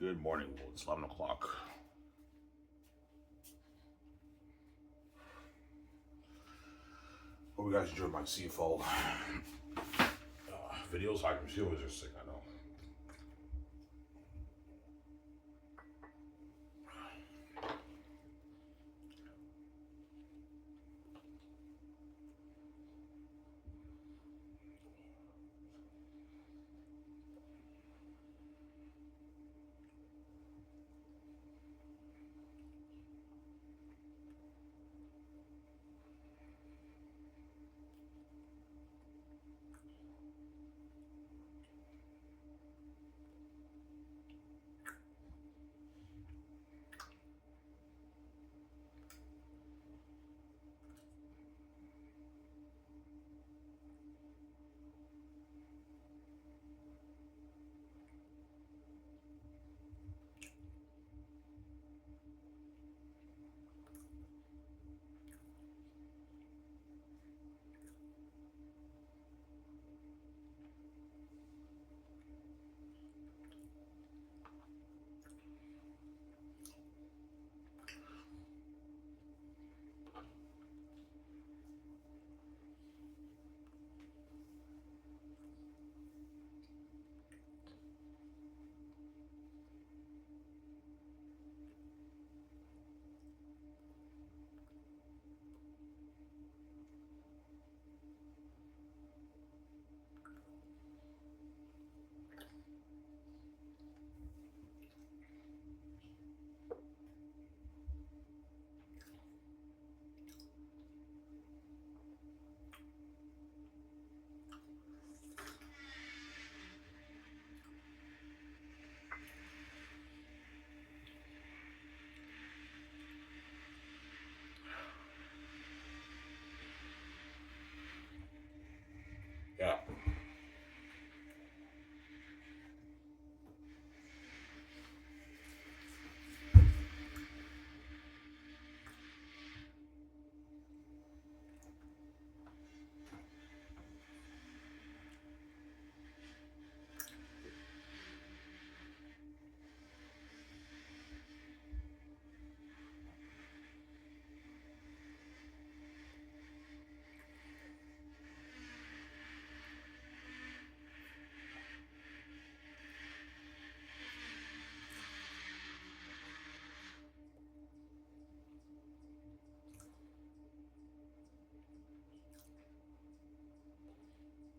Good morning. Well, it's 11 o'clock. Hope you guys enjoyed my CFL videos. I can feel they're sick, I know. Yeah.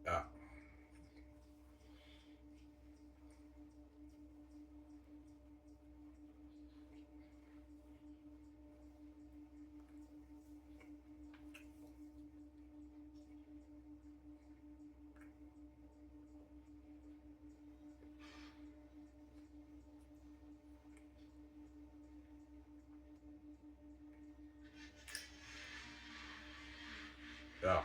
Yeah. Yeah.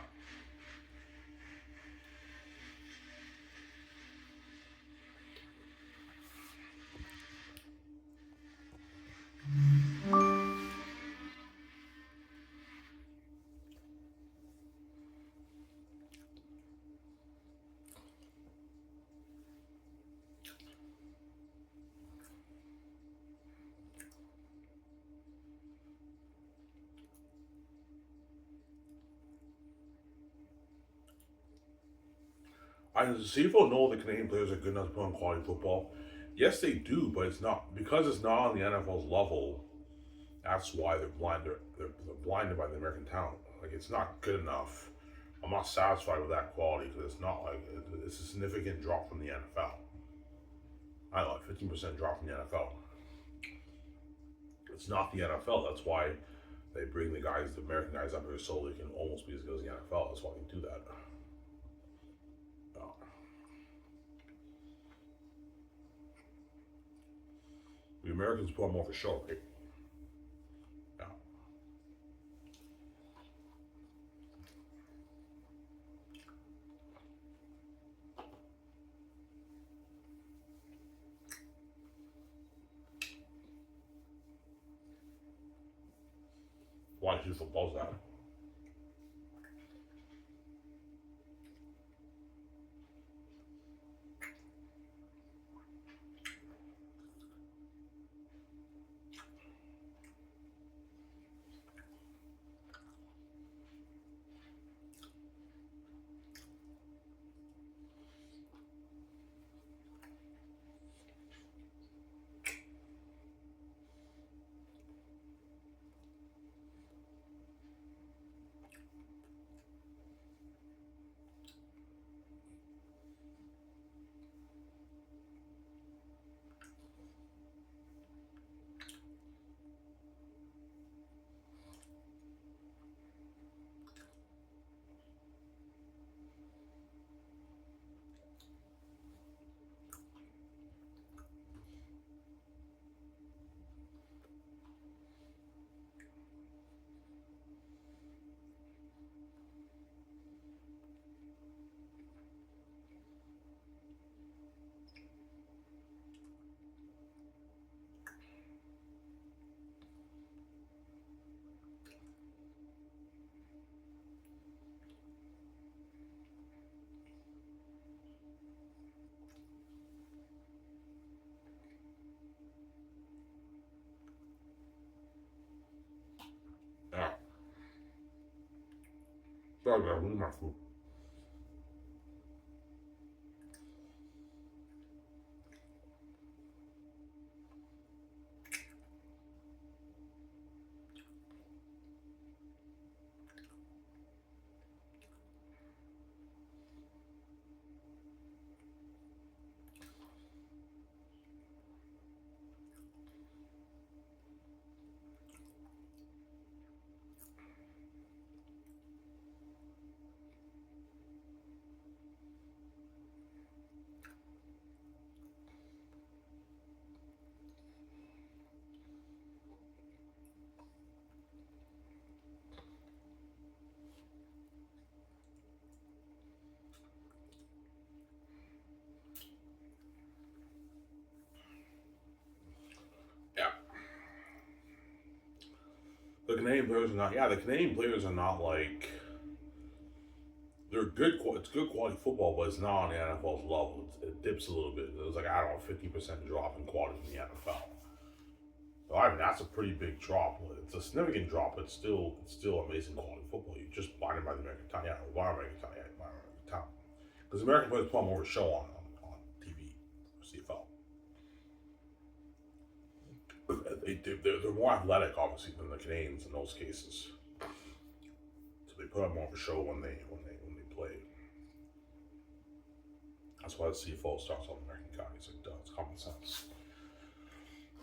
I CFL know the Canadian players are good enough to play on quality football. Yes, they do, but it's not because it's not on the NFL's level. That's why they're blind. They're blinded by the American talent. Like it's not good enough. I'm not satisfied with that quality because it's not like it's a significant drop from the NFL. I don't know, 15% drop from the NFL. It's not the NFL. That's why they bring the American guys up here so they can almost be as good as the NFL. That's why they do that. Uh, the Americans put on more for show, right? Yeah. Why do football's that? Sorry, I'm losing my food. Yeah. The Canadian players are not. Yeah, the Canadian players are not like they're good. It's good quality football, but it's not on the NFL's level. It dips a little bit. It was like I don't know, 50% drop in quality in the NFL. So I mean that's a pretty big drop. It's a significant drop, but it's still amazing quality football. You just blinded by the American talent. Yeah, by American talent. Yeah, by American talent. Because American players put more of a show on TV, CFL. They're more athletic, obviously, than the Canadians in those cases. So they put on more of a show when they play. That's why the CFL starts on American counties. It does common sense.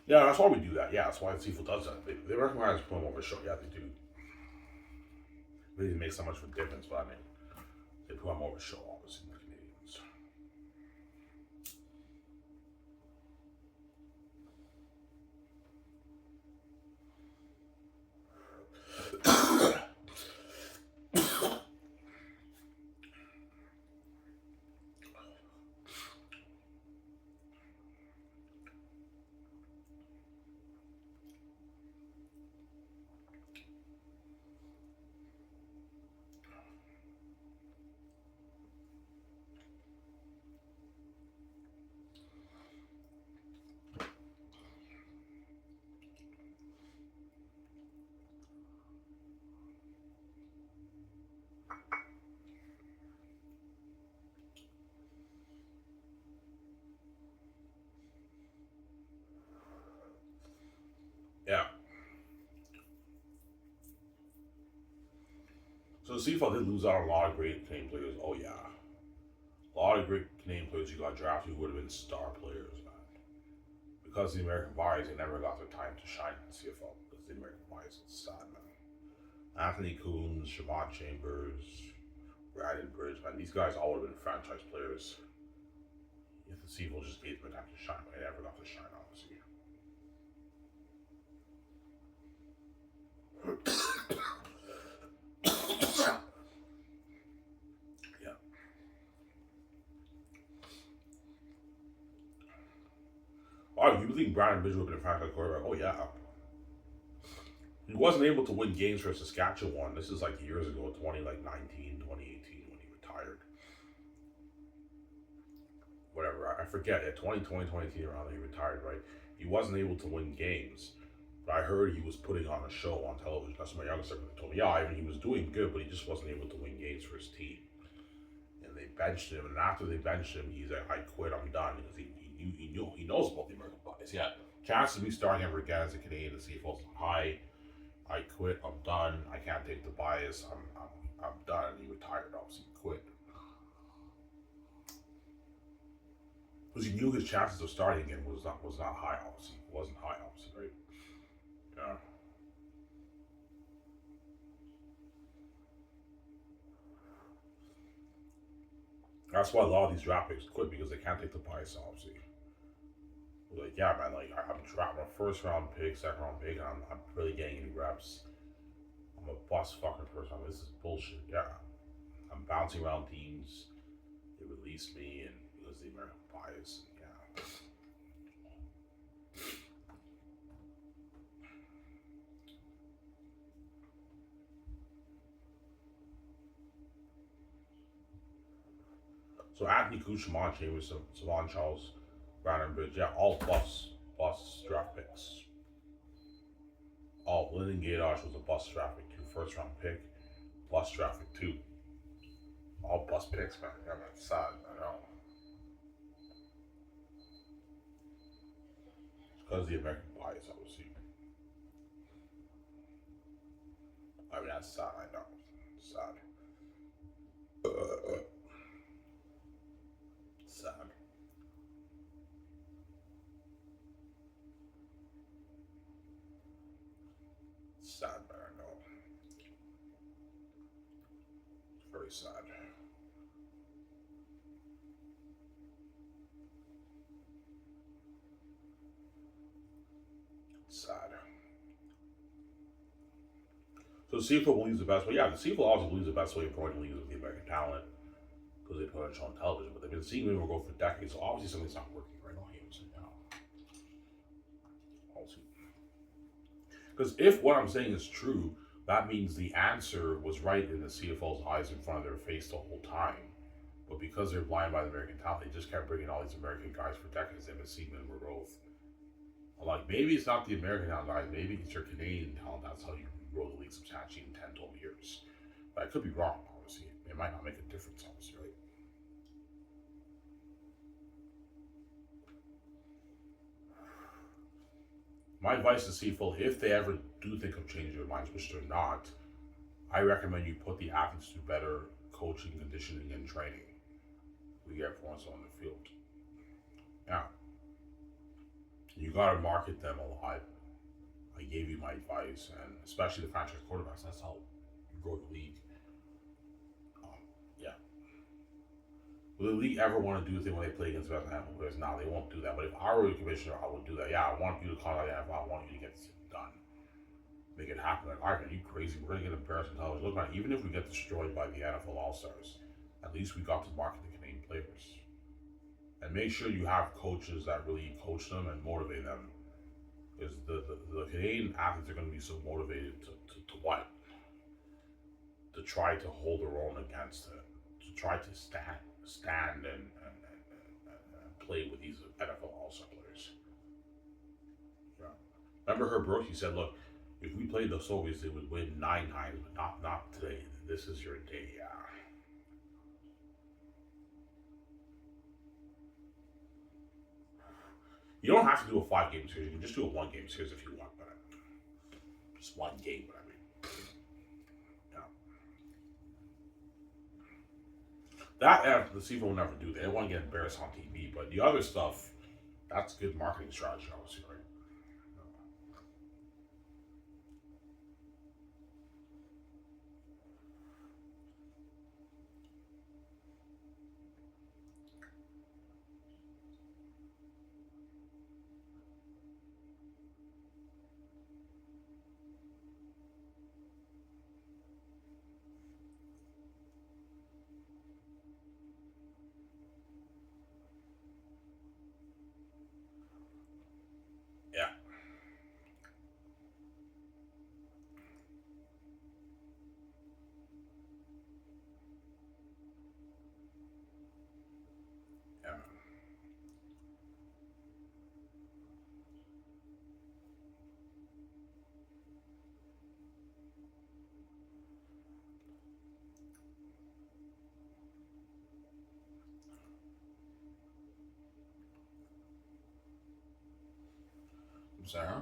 Yeah, that's why we do that. Yeah, that's why the CFL does that. They recognize putting more of a show. Yeah, they do. It doesn't make so much of a difference, but I mean, they put on more of a show, obviously, than the Canadians. Yeah. So the CFL did lose out on a lot of great Canadian players. Oh yeah, a lot of great Canadian players who got drafted who would have been star players, man. Because of the American bias, they never got their time to shine in the CFL because the American bias is sad, man. Anthony Coombs, Shavon Chambers, Brandon Bridge, man, these guys all would have been franchise players if the CFL just gave them time to shine, but they never got to shine, obviously. Yeah. Oh, you think Brandon Bridge would have been a franchise quarterback? Oh yeah. He wasn't able to win games for Saskatchewan. This is like years ago, 2019, 2018 when he retired. Whatever, I forget. Yeah, 2020, 2018 around he retired, right? He wasn't able to win games. But I heard he was putting on a show on television. That's what my younger sister told me. Yeah, I mean, he was doing good, but he just wasn't able to win games for his team. And they benched him. And after they benched him, he's like, I quit, I'm done. Because he knows about the American bias. Yeah, chance to be starting ever again as a Canadian to see if it's high. I quit. I'm done. I can't take the bias. I'm done. And he retired. Obviously, he quit because he knew his chances of starting again was not high. Obviously, it wasn't high. Obviously, right? Yeah. That's why a lot of these draft picks quit because they can't take the bias. Obviously, like yeah, man. Like I'm drafting a first round pick, second round pick, and I'm really getting any reps. I'm a bust fucking first round. This is bullshit. Yeah, I'm bouncing around teams. They release me, and because of the American bias. Yeah. So Anthony Kushman, Chambers, Savon Charles, Brandon Bridge, yeah, all bus draft picks. All Lyndon Gadosh was a bus draft pick too, first round pick, bus draft pick too. All bus picks, man. Yeah, man. Sad. I know. It's because of the American bias, obviously. I mean, that's sad. I know. Sad. Sad. Sad, man. I know. It's very sad. Sad. So CFL believes the best way. Yeah, the CFL also believes the best way of growing the league is with the American talent because they put it on television. But they've been seeing it go for decades, so obviously something's not working right now. Obviously, because if what I'm saying is true, that means the answer was right in the CFL's eyes in front of their face the whole time. But because they're blind by the American talent, they just kept bringing all these American guys for decades. They've been seeing minimal growth. I'm like, maybe it's not the American talent guys, maybe it's your Canadian talent. That's how you grow the league substantially in 10, 12 years. But I could be wrong, obviously. It might not make a difference, obviously, right? My advice to CFL, if they ever do think of changing their minds, which they're not, I recommend you put the athletes through better coaching, conditioning, and training. We get points on the field. Yeah, you got to market them a lot. I gave you my advice, and especially the franchise quarterbacks. That's how you grow the league. Yeah. Will the league ever want to do the thing when they play against the best NFL players? No, they won't do that. But if I were a commissioner, I would do that. Yeah, I want you to call out the NFL. I want you to get this done. Make it happen. Like, all right, are you crazy? We're going to get embarrassed in television. Look, man, even if we get destroyed by the NFL All Stars, at least we got to market the Canadian players. And make sure you have coaches that really coach them and motivate them. Because the Canadian athletes are going to be so motivated to what? To try to hold their own against it. To try to stand and play with these NFL All Star players. Yeah. Remember her Brooks? He said, "Look, if we played the Soviets, they would win 9 times, but not today. This is your day." Yeah. You don't have to do a 5 game series. You can just do a 1 game series if you want, but just 1 game. But I mean, yeah. That the CFL will never do. They don't want to get embarrassed on TV, but the other stuff, that's good marketing strategy, obviously, right? Yeah, yeah, I'm sorry, huh?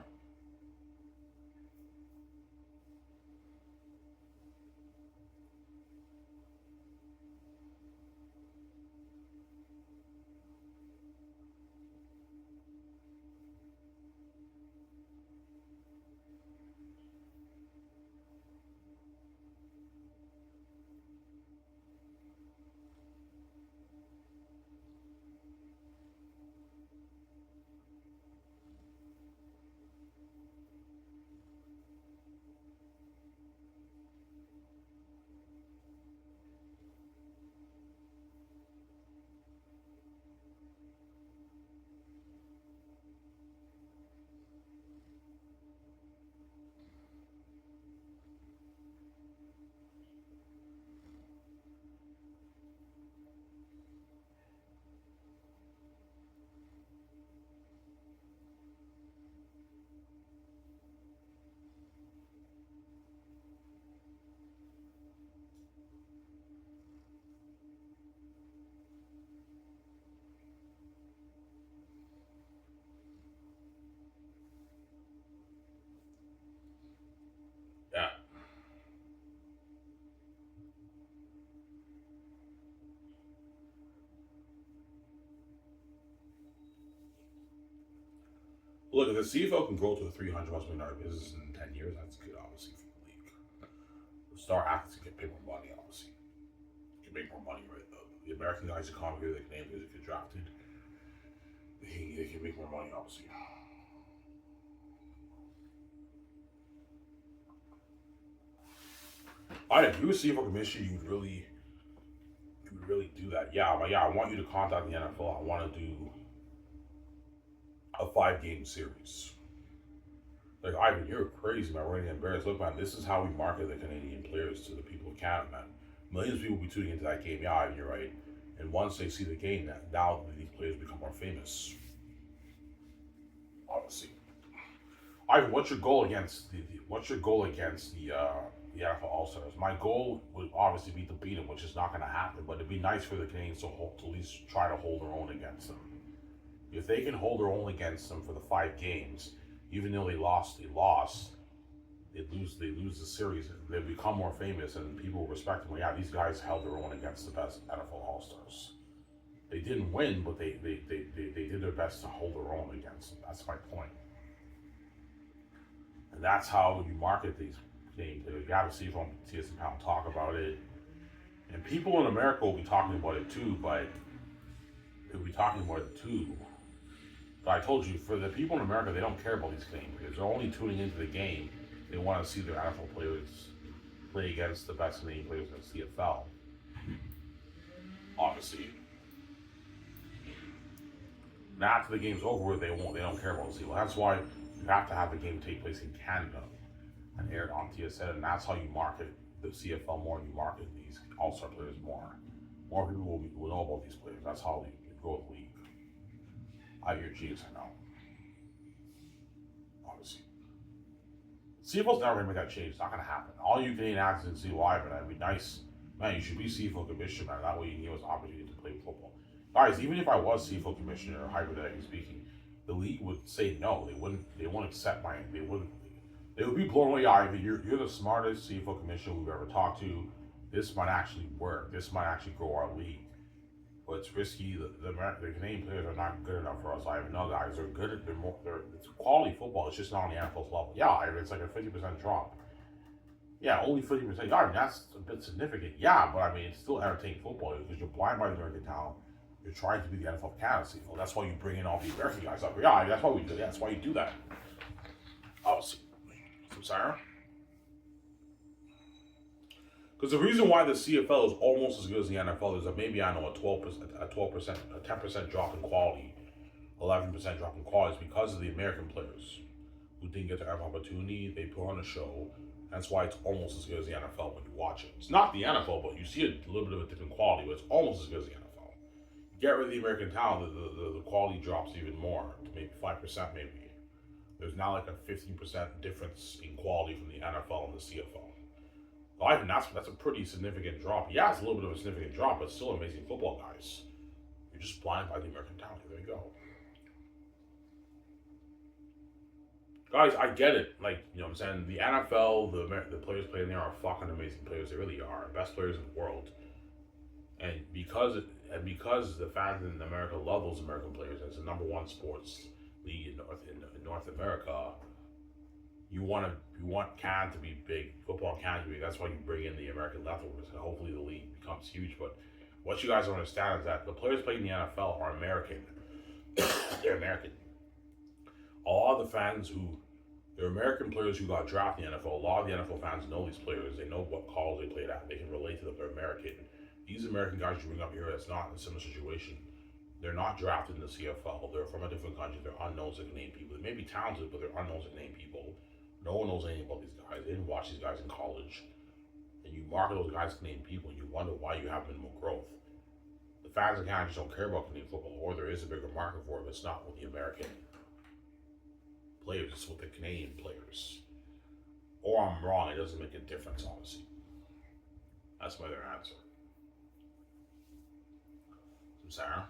Look, if the CFL can grow to a $300 million business in 10 years, that's good, obviously, for the league. The star athletes can pay more money, obviously. Can make more money, right? The American guys that come here, they can name they get drafted. They can make more money, obviously. If you were CFL commissioner, you would really do that. Yeah, but yeah, I want you to contact the NFL. I want to do a 5 game series. Like, Ivan, you're crazy, man. We're getting embarrassed. Look, man, this is how we market the Canadian players to the people of Canada, man. Millions of people will be tuning into that game. Yeah, Ivan, you're right. And once they see the game, now these players become more famous. Obviously. Ivan, what's your goal against the NFL All Stars? My goal would obviously be to beat them, which is not going to happen. But it'd be nice for the Canadians to at least try to hold their own against them. If they can hold their own against them for the 5 games, even though they lost, they lose the series. They become more famous, and people will respect them. Well, yeah, these guys held their own against the best NFL All Stars. They didn't win, but they did their best to hold their own against them. That's my point. And that's how you market these games. You got to see from TSM Pound talk about it. And people in America will be talking about it too, but they'll be talking about it too. But I told you, for the people in America, they don't care about these Canadian players. They're only tuning into the game. They want to see their NFL players play against the best Canadian players in the CFL. Obviously. And after the game's over, they don't care about the CFL. That's why you have to have the game take place in Canada and aired on TSN, and that's how you market the CFL more, and you market these All-Star players more. More people will know about these players. That's how you grow the league. I hear Jesus, I know. Obviously. CFL's never going to make that change. It's not going to happen. All you Canadian athletes can see why, but that'd be nice. Man, you should be CFL commissioner, man. That way you can give us opportunity to play football. Guys, even if I was CFL commissioner, or hypothetically speaking, the league would say no. They wouldn't accept they would be blown away. Yeah, you're the smartest CFL commissioner we've ever talked to. This might actually work. This might actually grow our league. But it's risky. The Canadian players are not good enough for us. I have no guys. They're good. It's quality football. It's just not on the NFL's level. Yeah, it's like a 50% drop. Yeah, only 50%. Yeah, that's a bit significant. Yeah, but it's still entertaining football because you're blind by the American talent. You're trying to be the NFL Canada CFL. That's why you bring in all the American guys up. Yeah, that's why we do. Yeah, that's why you do that. Obviously, from Sarah. Because the reason why the CFL is almost as good as the NFL is that maybe a 10% drop in quality, 11% drop in quality is because of the American players who didn't get their opportunity. They put on a show. That's why it's almost as good as the NFL when you watch it. It's not the NFL, but you see a little bit of a different quality, but it's almost as good as the NFL. Get rid of the American talent, the quality drops even more, to maybe 5% maybe. There's now like a 15% difference in quality from the NFL and the CFL. That's a pretty significant drop. Yeah, it's a little bit of a significant drop, but still amazing football, guys. You're just blind by the American talent. There you go. Guys, I get it. Like, you know what I'm saying? The NFL, the players playing there are fucking amazing players. They really are. Best players in the world. And because the fans in America love those American players, as the #1 sports league in North America, you want Canada to be big, football in Canada to be big. That's why you bring in the American leftovers, and hopefully the league becomes huge. But what you guys don't understand is that the players playing in the NFL are American. They're American. A lot of the fans they're American players who got drafted in the NFL. A lot of the NFL fans know these players. They know what college they played at. They can relate to them. They're American. These American guys you bring up here, that's not in a similar situation. They're not drafted in the CFL. They're from a different country. They're unknowns to Canadian people. They may be talented, but they're unknowns to Canadian people. No one knows anything about these guys. They didn't watch these guys in college. And you market those guys as Canadian people, and you wonder why you have minimal growth. The fans of Canada just don't care about Canadian football, or there is a bigger market for it, but it's not with the American players, it's with the Canadian players. Or I'm wrong, it doesn't make a difference, obviously. That's my other answer. Sarah?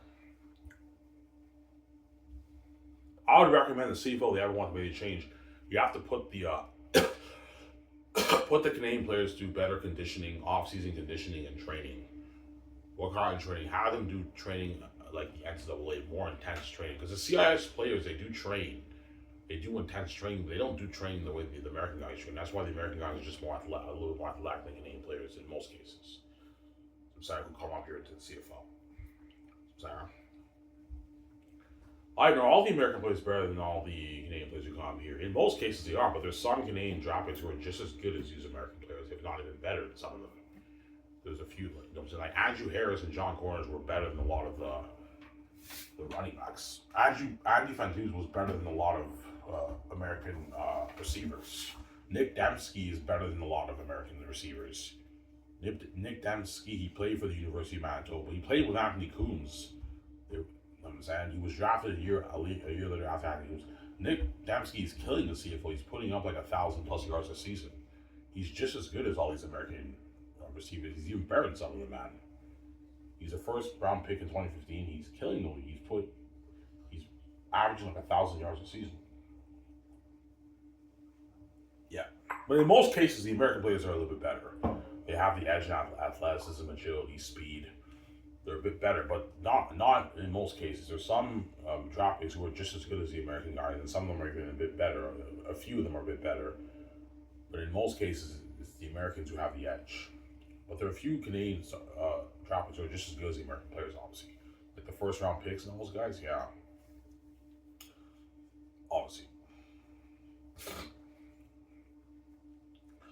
I would recommend the CFL if they ever want to make a change. You have to put the put the Canadian players through better conditioning, off-season conditioning and training. Work hard in training. Have them do training like the NCAA, more intense training. Because the CIS players, they do train. They do intense training, but they don't do training the way the American guys train. That's why the American guys are just a little more athletic than Canadian players in most cases. I'm sorry, who come up here to the CFL. Sorry. I know all the American players better than all the Canadian players who come here. In most cases, they are, but there's some Canadian draft picks who are just as good as these American players, if not even better than some of them. There's a few, like, you know what I'm saying? Like Andrew Harris and John Corners were better than a lot of the running backs. Andy Fantuz was better than a lot of American receivers. Nick Dembski is better than a lot of American receivers. Nick Dembski, he played for the University of Manitoba. He played with Anthony Coombs. You know what I'm saying? He was drafted a year later after Anthony Coombs. Nick Dembski is killing the CFL. He's putting up like 1,000+ yards a season. He's just as good as all these American receivers. He's even better than some of them, man. He's a first round pick in 2015. He's killing the league. He's averaging like 1,000 yards a season. Yeah, but in most cases, the American players are a little bit better. They have the edge in athleticism, agility, speed. They're a bit better, but not in most cases. There's some draft picks who are just as good as the American guys, and some of them are even a bit better. A few of them are a bit better, but in most cases, it's the Americans who have the edge. But there are a few Canadian draft picks who are just as good as the American players, obviously. Like the first round picks and all those guys, yeah. Obviously.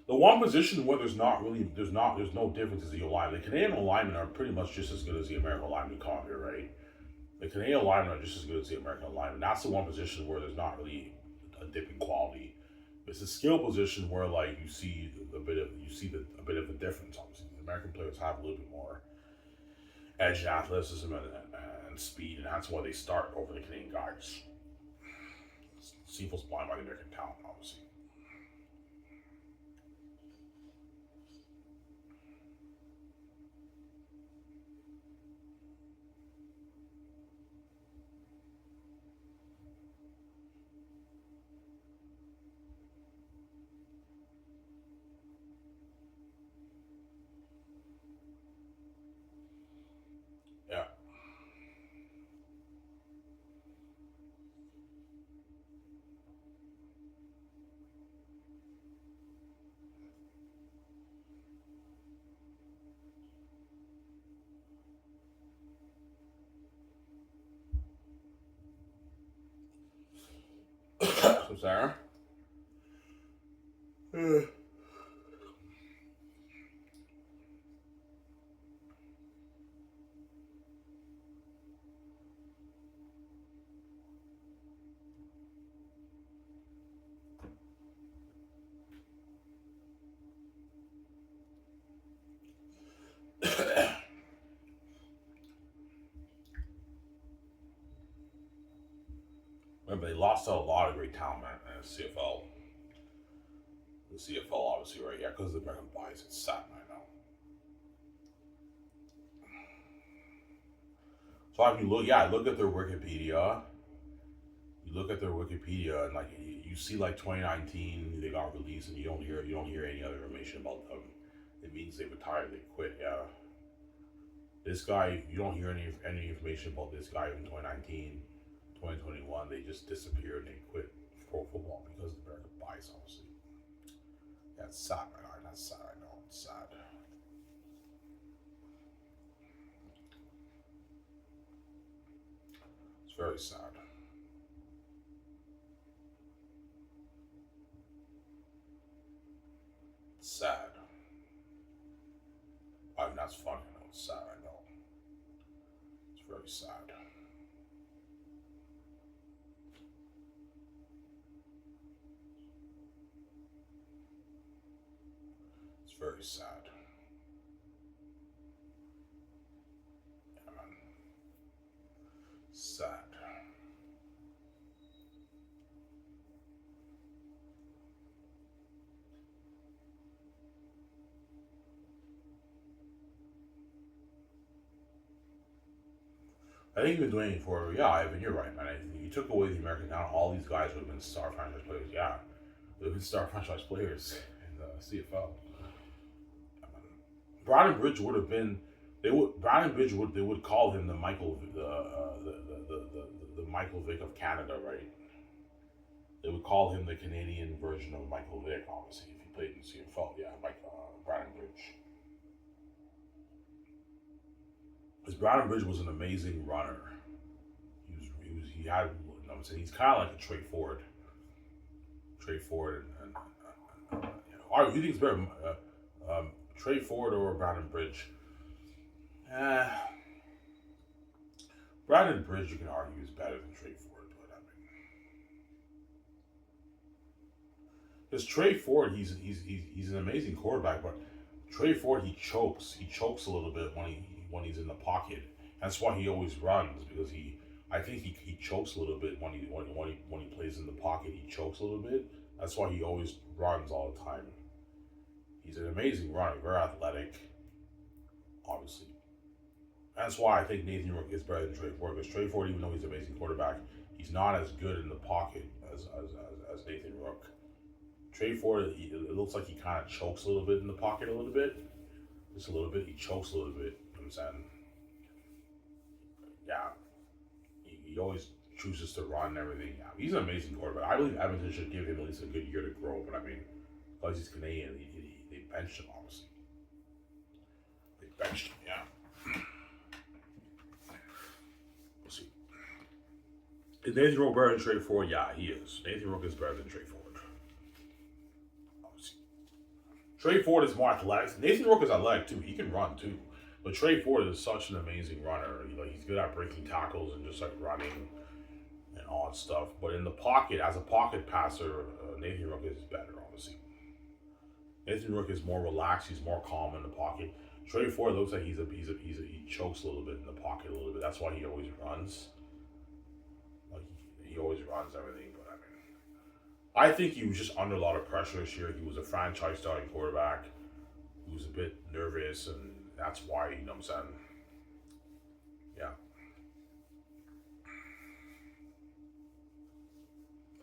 The one position where there's no difference is the alignment. The Canadian alignment are pretty much just as good as the American alignment come here, right? The Canadian alignment are just as good as the American alignment. That's the one position where there's not really a dip in quality. It's a skill position where like you see a bit of a difference. Obviously, the American players have a little bit more edge and athleticism and speed, and that's why they start over the Canadian guys. CFL's blind by the American talent, obviously. Yeah. So Sarah. Remember, they lost out a lot of great talent, man, in the CFL. The CFL, obviously, right? Yeah, because of the American bias, it's sad right now. So if you look at their Wikipedia. You look at their Wikipedia, and like you see, like 2019, they got released, and you don't hear any other information about them. It means they retired, they quit. Yeah, this guy, you don't hear any information about this guy in 2019, 2021. They just disappeared and they quit pro football because of the American bias, obviously. Yeah, it's sad, man. That's sad. I know it's sad. It's very sad. It's sad. I mean, that's funny. I know it's sad. I know. It's very sad. It's very sad. Yeah, man. Sad. I think you've been doing it for, yeah, Ivan, you're right, man. You took away the American talent, all these guys would have been star franchise players. Yeah, they would have been star franchise players in the CFL. Brandon Bridge would have been. They would call him the Michael Vick of Canada, right? They would call him the Canadian version of Michael Vick, obviously, if he played in CFL. Yeah, like Brandon Bridge. Because Brandon Bridge was an amazing runner. He had, you know what I'm saying, he's kind of like a Trey Ford. Trey Ford who do you think is better, Trey Ford or Brandon Bridge? Uh, Brandon Bridge, you can argue, is better than Trey Ford, but I mean, because Trey Ford, he's an amazing quarterback, but Trey Ford, he chokes a little bit when he's in the pocket. That's why he always runs, because I think he chokes a little bit when he plays in the pocket. He chokes a little bit. That's why he always runs all the time. He's an amazing runner, very athletic, obviously. That's why I think Nathan Rook is better than Trey Ford, because Trey Ford, even though he's an amazing quarterback, he's not as good in the pocket as Nathan Rook. Trey Ford, it looks like he kind of chokes a little bit in the pocket a little bit. Just a little bit. He chokes a little bit. You know what I'm saying? Yeah. He always chooses to run and everything. Yeah, he's an amazing quarterback. I believe Edmonton should give him at least a good year to grow. But I mean, because he's Canadian, they benched him, obviously. They benched him, yeah. We'll see. Is Nathan Rook better than Trey Ford? Yeah, he is. Nathan Rook is better than Trey Ford. Obviously. Trey Ford is more athletic. Nathan Rook is athletic too. He can run too. But Trey Ford is such an amazing runner. You know, he's good at breaking tackles and just like running and all that stuff. But in the pocket, as a pocket passer, Nathan Rook is better, obviously. Nathan Rook is more relaxed. He's more calm in the pocket. Trey Ford looks like he chokes a little bit in the pocket a little bit. That's why he always runs. Like he always runs everything. But I mean, I think he was just under a lot of pressure this year. He was a franchise starting quarterback. He was a bit nervous, and that's why, you know what I'm saying? Yeah.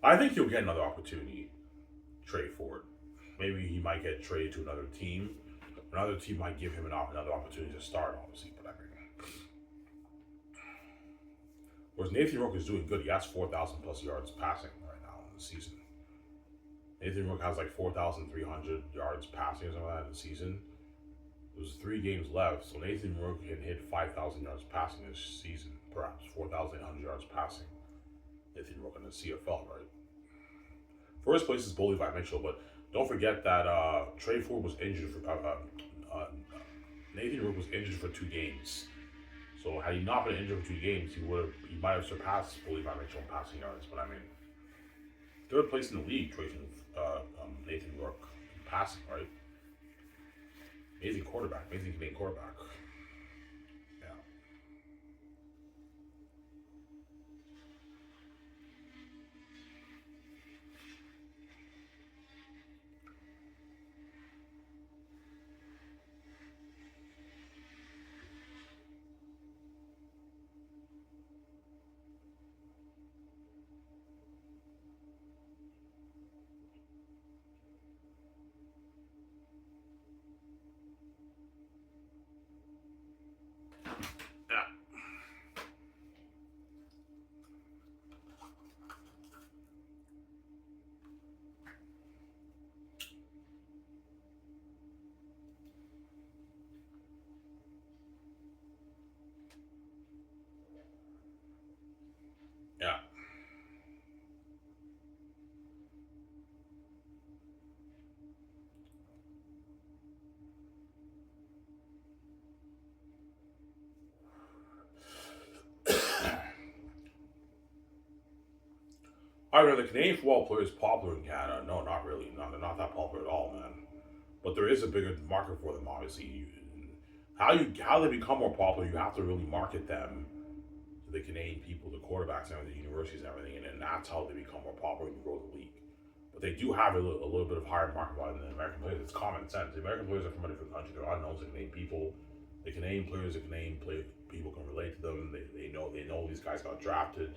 I think he'll get another opportunity, Trey Ford. Maybe he might get traded to another team. Another team might give him another opportunity to start, obviously. But I mean, whereas Nathan Rook is doing good. He has 4,000 plus yards passing right now in the season. Nathan Rook has like 4,300 yards passing or something like that in the season. There's 3 games left, so Nathan Rook can hit 5,000 yards passing this season, perhaps 4,800 yards passing. Nathan Rook in the CFL, right? First place is Boldy by Mitchell, but don't forget that Trey Ford was injured for Nathan Rook was injured for 2 games. So had he not been injured for 2 games, he might have surpassed Boldy by Mitchell in passing yards. But I mean, 3rd place in the league, Nathan Rook passing, right? Amazing quarterback, amazing Canadian quarterback. Yeah. Yeah. Yeah. Are the Canadian football players popular in Canada? No, not really. No, they're not that popular at all, man. But there is a bigger market for them, obviously. How they become more popular, you have to really market them to the Canadian people, the quarterbacks, and the universities and everything, and then that's how they become more popular and grow the league. But they do have a little bit of higher market value than the American players. It's common sense. The American players are from a different country. They're unknowns to Canadian people. The Canadian players, people can relate to them. They know these guys got drafted.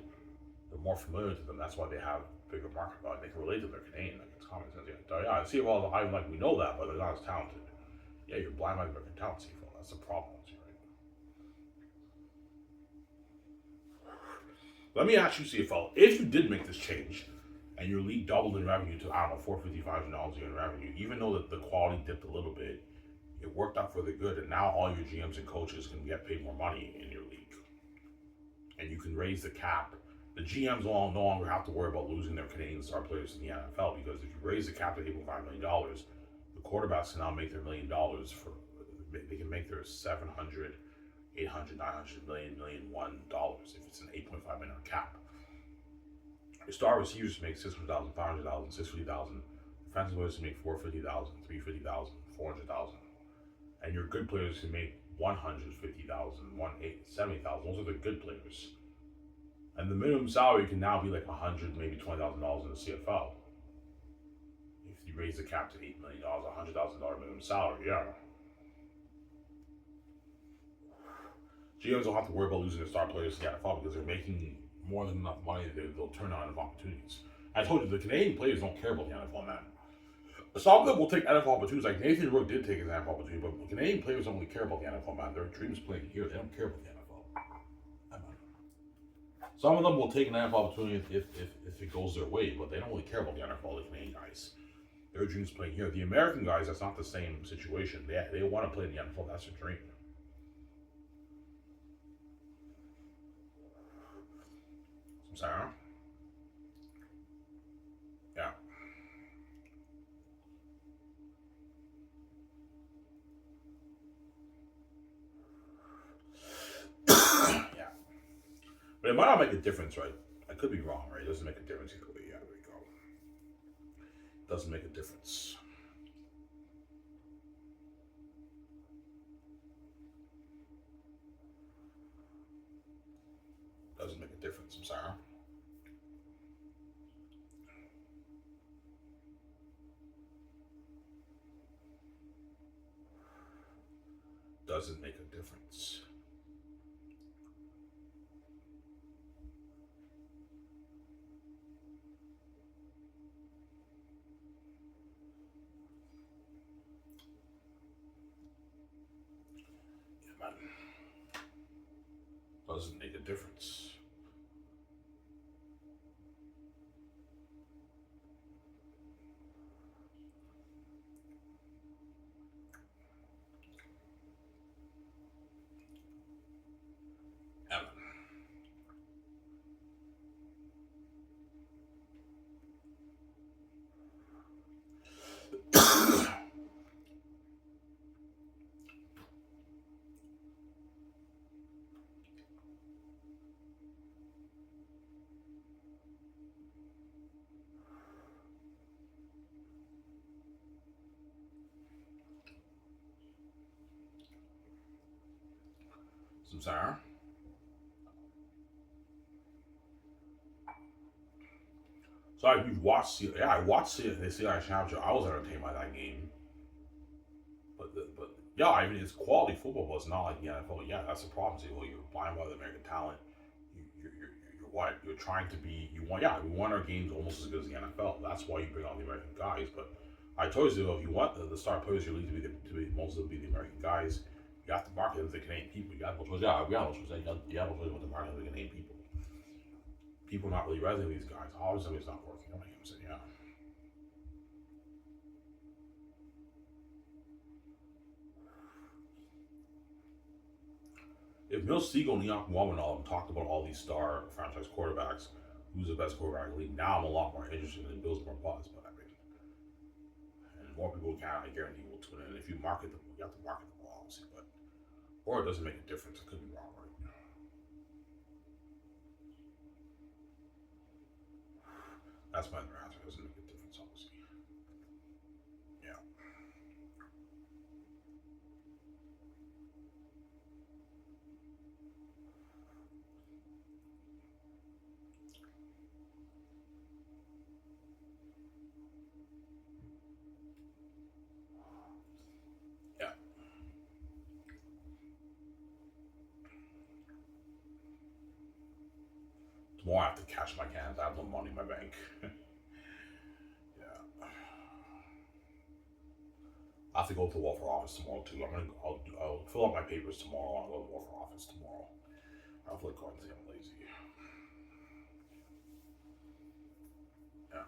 They're more familiar to them. That's why they have bigger market value. They can relate to their Canadian. Like it's common sense. Yeah, I see all the I'm like we know that, but they're not as talented. Yeah, you're blind by American talent, CFL. That's the problem, right? Let me ask you, CFL, if you did make this change and your league doubled in revenue to, I don't know, $450,000 a year in revenue, even though the quality dipped a little bit, it worked out for the good, and now all your GMs and coaches can get paid more money in your league, and you can raise the cap. The GMs will no longer have to worry about losing their Canadian star players to the NFL, because if you raise the cap to $8.5 million, the quarterbacks can now make their $1 million for. They can make their 700, 800, 900 million, $1 if it's an $8.5 million cap. Your star receivers make 600,000, 500,000, 650,000. Defensive players can make 450,000, 350,000, 400,000, and your good players can make 150,000, 70,000. Those are the good players. And the minimum salary can now be like $100,000, maybe $20,000 in the CFL. If you raise the cap to $8 million, $100,000 minimum salary, yeah. GMs don't have to worry about losing their star players to the NFL because they're making more than enough money that they'll turn on opportunities. I told you, the Canadian players don't care about the NFL, man. Some of them will take NFL opportunities, like Nathan Rook did take his NFL opportunity, but the Canadian players don't really care about the NFL, man. Their dreams playing here, they don't care about the NFL. Some of them will take an NFL opportunity if it goes their way, but they don't really care about the NFL, the Canadian guys. Their dreams playing here. The American guys, that's not the same situation. They want to play in the NFL, that's their dream. Sarah? Yeah. Yeah. But it might not make a difference, right? I could be wrong, right? It doesn't make a difference either way. Yeah, there we go. It doesn't make a difference. Doesn't make a difference, I'm sorry. Doesn't make a difference. Yeah, man. Doesn't make a difference. I'm sorry. So you've watched, I watched the CI Championship. I was entertained by that game, but yeah, I mean it's quality football, but it's not like the NFL. Yeah, that's the problem. So, well, you're blind by the American talent. You're what? You're trying to be. You want, yeah, we want our games almost as good as the NFL. That's why you bring on the American guys. But I told you, if you want the star players of your league to be most of them be the American guys, you have to market them to the Canadian people. You got no choice. Yeah, we got no choice. You have no choice with the market of the Canadian people. People not really resonating with these guys. Obviously, it's not working. I'm saying, yeah. If Mill Siegel, Neok Wum, and all of them talked about all these star franchise quarterbacks, who's the best quarterback in the league, now I'm a lot more interested in Bill's more buzz. But I mean, and more people can, I guarantee, will tune in. If you market them, you have to market them all, obviously. But or it doesn't make a difference. It could be wrong, right? That's my answer. It doesn't make a difference, obviously. Yeah. Yeah. Tomorrow I have to cash my cans. I have no money in my bank. Yeah. I have to go to the welfare office tomorrow too. I'll fill out my papers tomorrow. I'll go to the welfare office tomorrow. I feel like going to see I'm lazy. Yeah.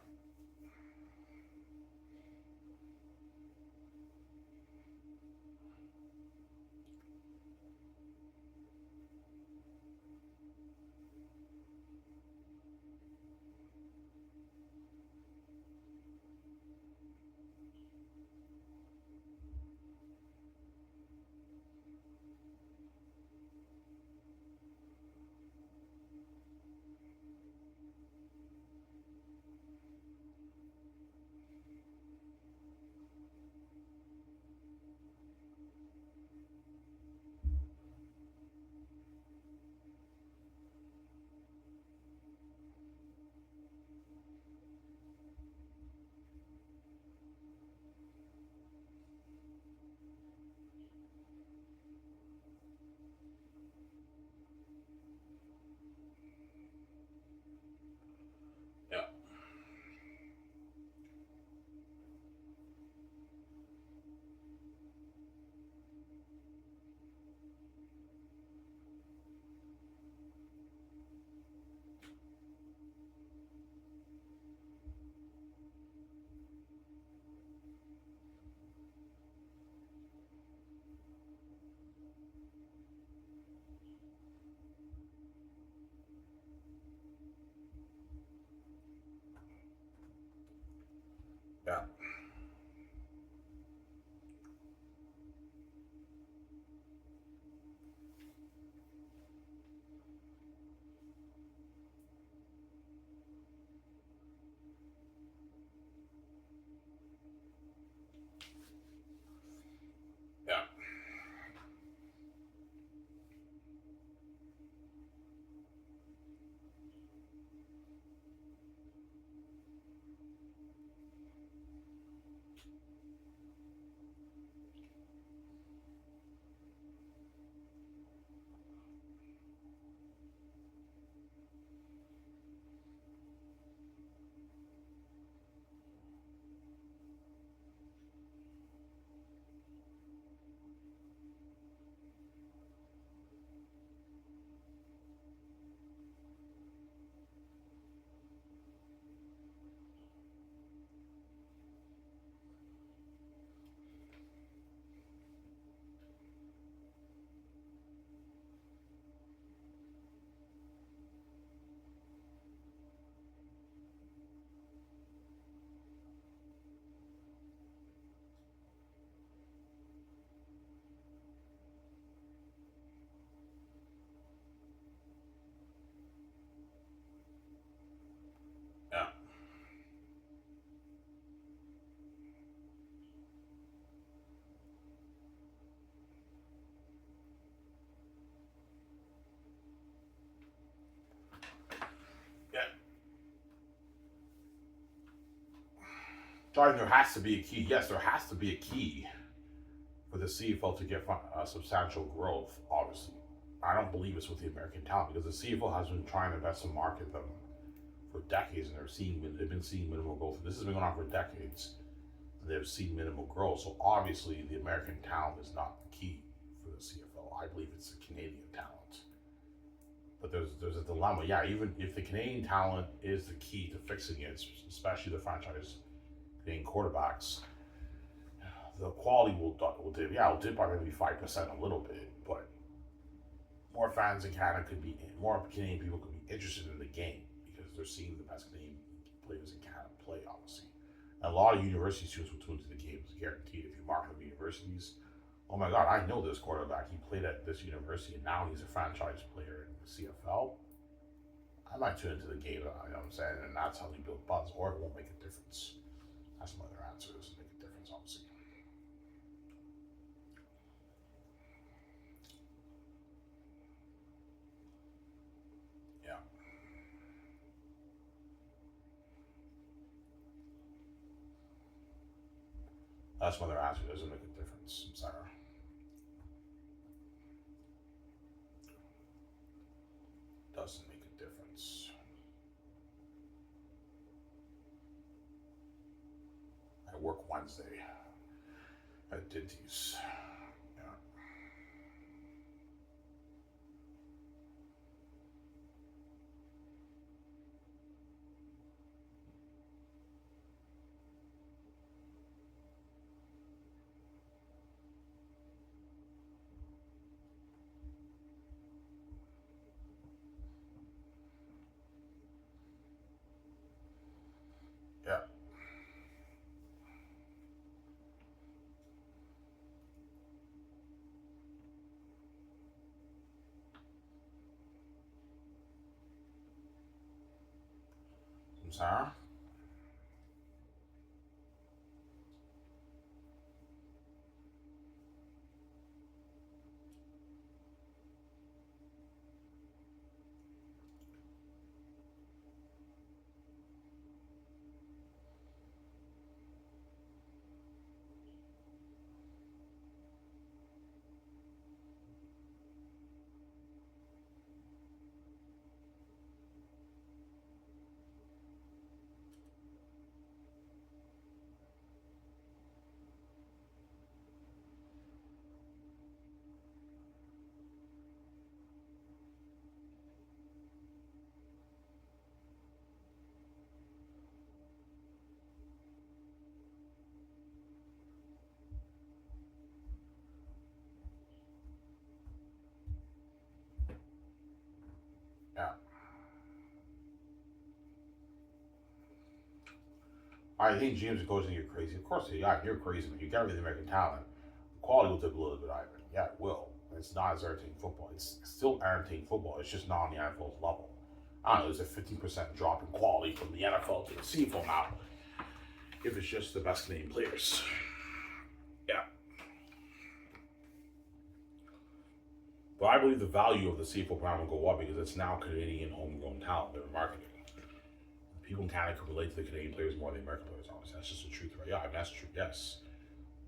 Yeah. Yeah. Yeah. Yeah. Yeah. Jordan, there has to be a key. Yes, there has to be a key for the CFL to get substantial growth, obviously. I don't believe it's with the American talent because the CFL has been trying their best to market them for decades, and they've been seeing minimal growth. This has been going on for decades, and they've seen minimal growth. So obviously, the American talent is not the key for the CFL. I believe it's the Canadian talent. But there's a dilemma. Yeah, even if the Canadian talent is the key to fixing it, especially the franchise Canadian quarterbacks, the quality will dip. Yeah, it'll dip by maybe 5% a little bit, but more fans in Canada could be more Canadian people could be interested in the game because they're seeing the best Canadian players in Canada play, obviously. And a lot of university students will tune into the game. It's guaranteed. If you mark them universities, oh my God, I know this quarterback. He played at this university, and now he's a franchise player in the CFL. I might tune into the game. You know what I'm saying? And that's how they build buzz, or it won't make a difference. That's my other answer. Doesn't make a difference, obviously. Yeah, that's my other answer. Doesn't make a difference. I'm sorry. Doesn't make a difference. I work Wednesday at Dinty's. Yeah. Sarah? Yeah. I think James and coaching you're crazy. Of course, yeah, you're crazy, man. You got rid of the American talent. The quality will dip a little bit, Ivan. Yeah, it will. It's not as entertaining football. It's still entertaining football. It's just not on the NFL's level. I don't know. There's a 15% drop in quality from the NFL to the CFL now. If it's just the best Canadian players. Yeah. But I believe the value of the CFL brand will go up because it's now Canadian homegrown talent they're marketing. People in Canada can relate to the Canadian players more than the American players, honestly. That's just the truth, right? Yeah, I mean, that's true, yes.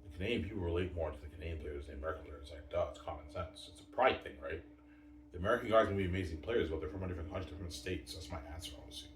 The Canadian people relate more to the Canadian players than the American players. Like, duh, it's common sense. It's a pride thing, right? The American guys may be amazing players, but they're from a different country, different states. That's my answer, honestly.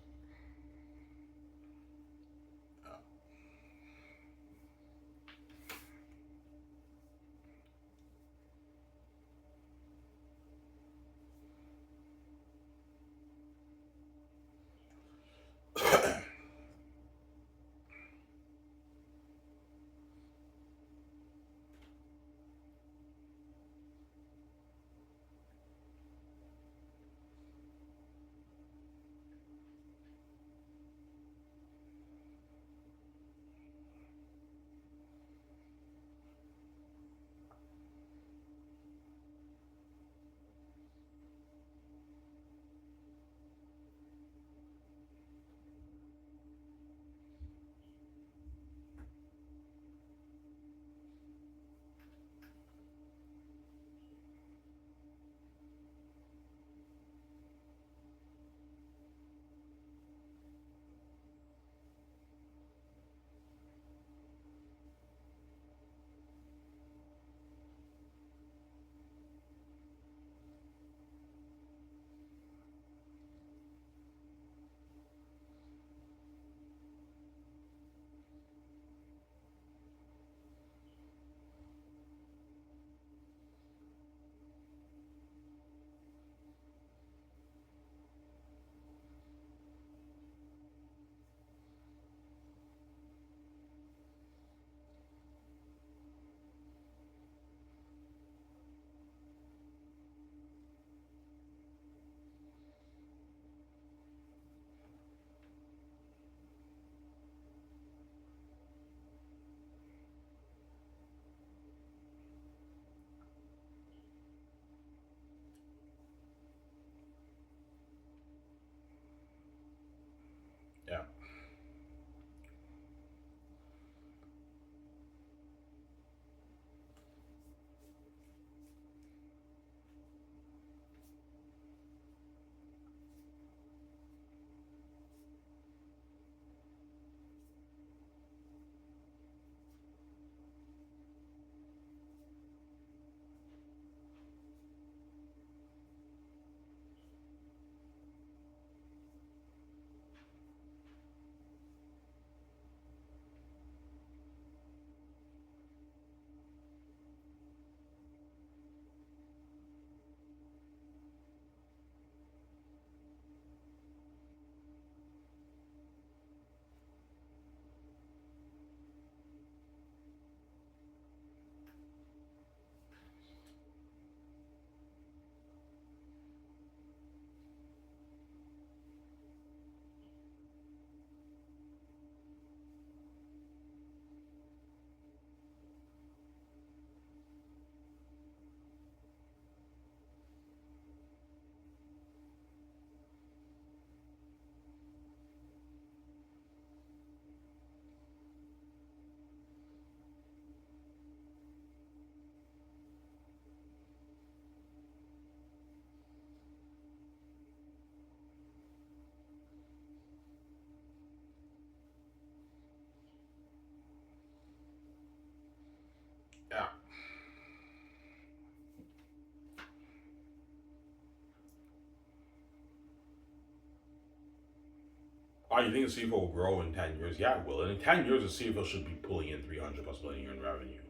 Oh, you think the CFL will grow in 10 years? Yeah, it will. And in 10 years, the CFL should be pulling in 300 plus million in revenue,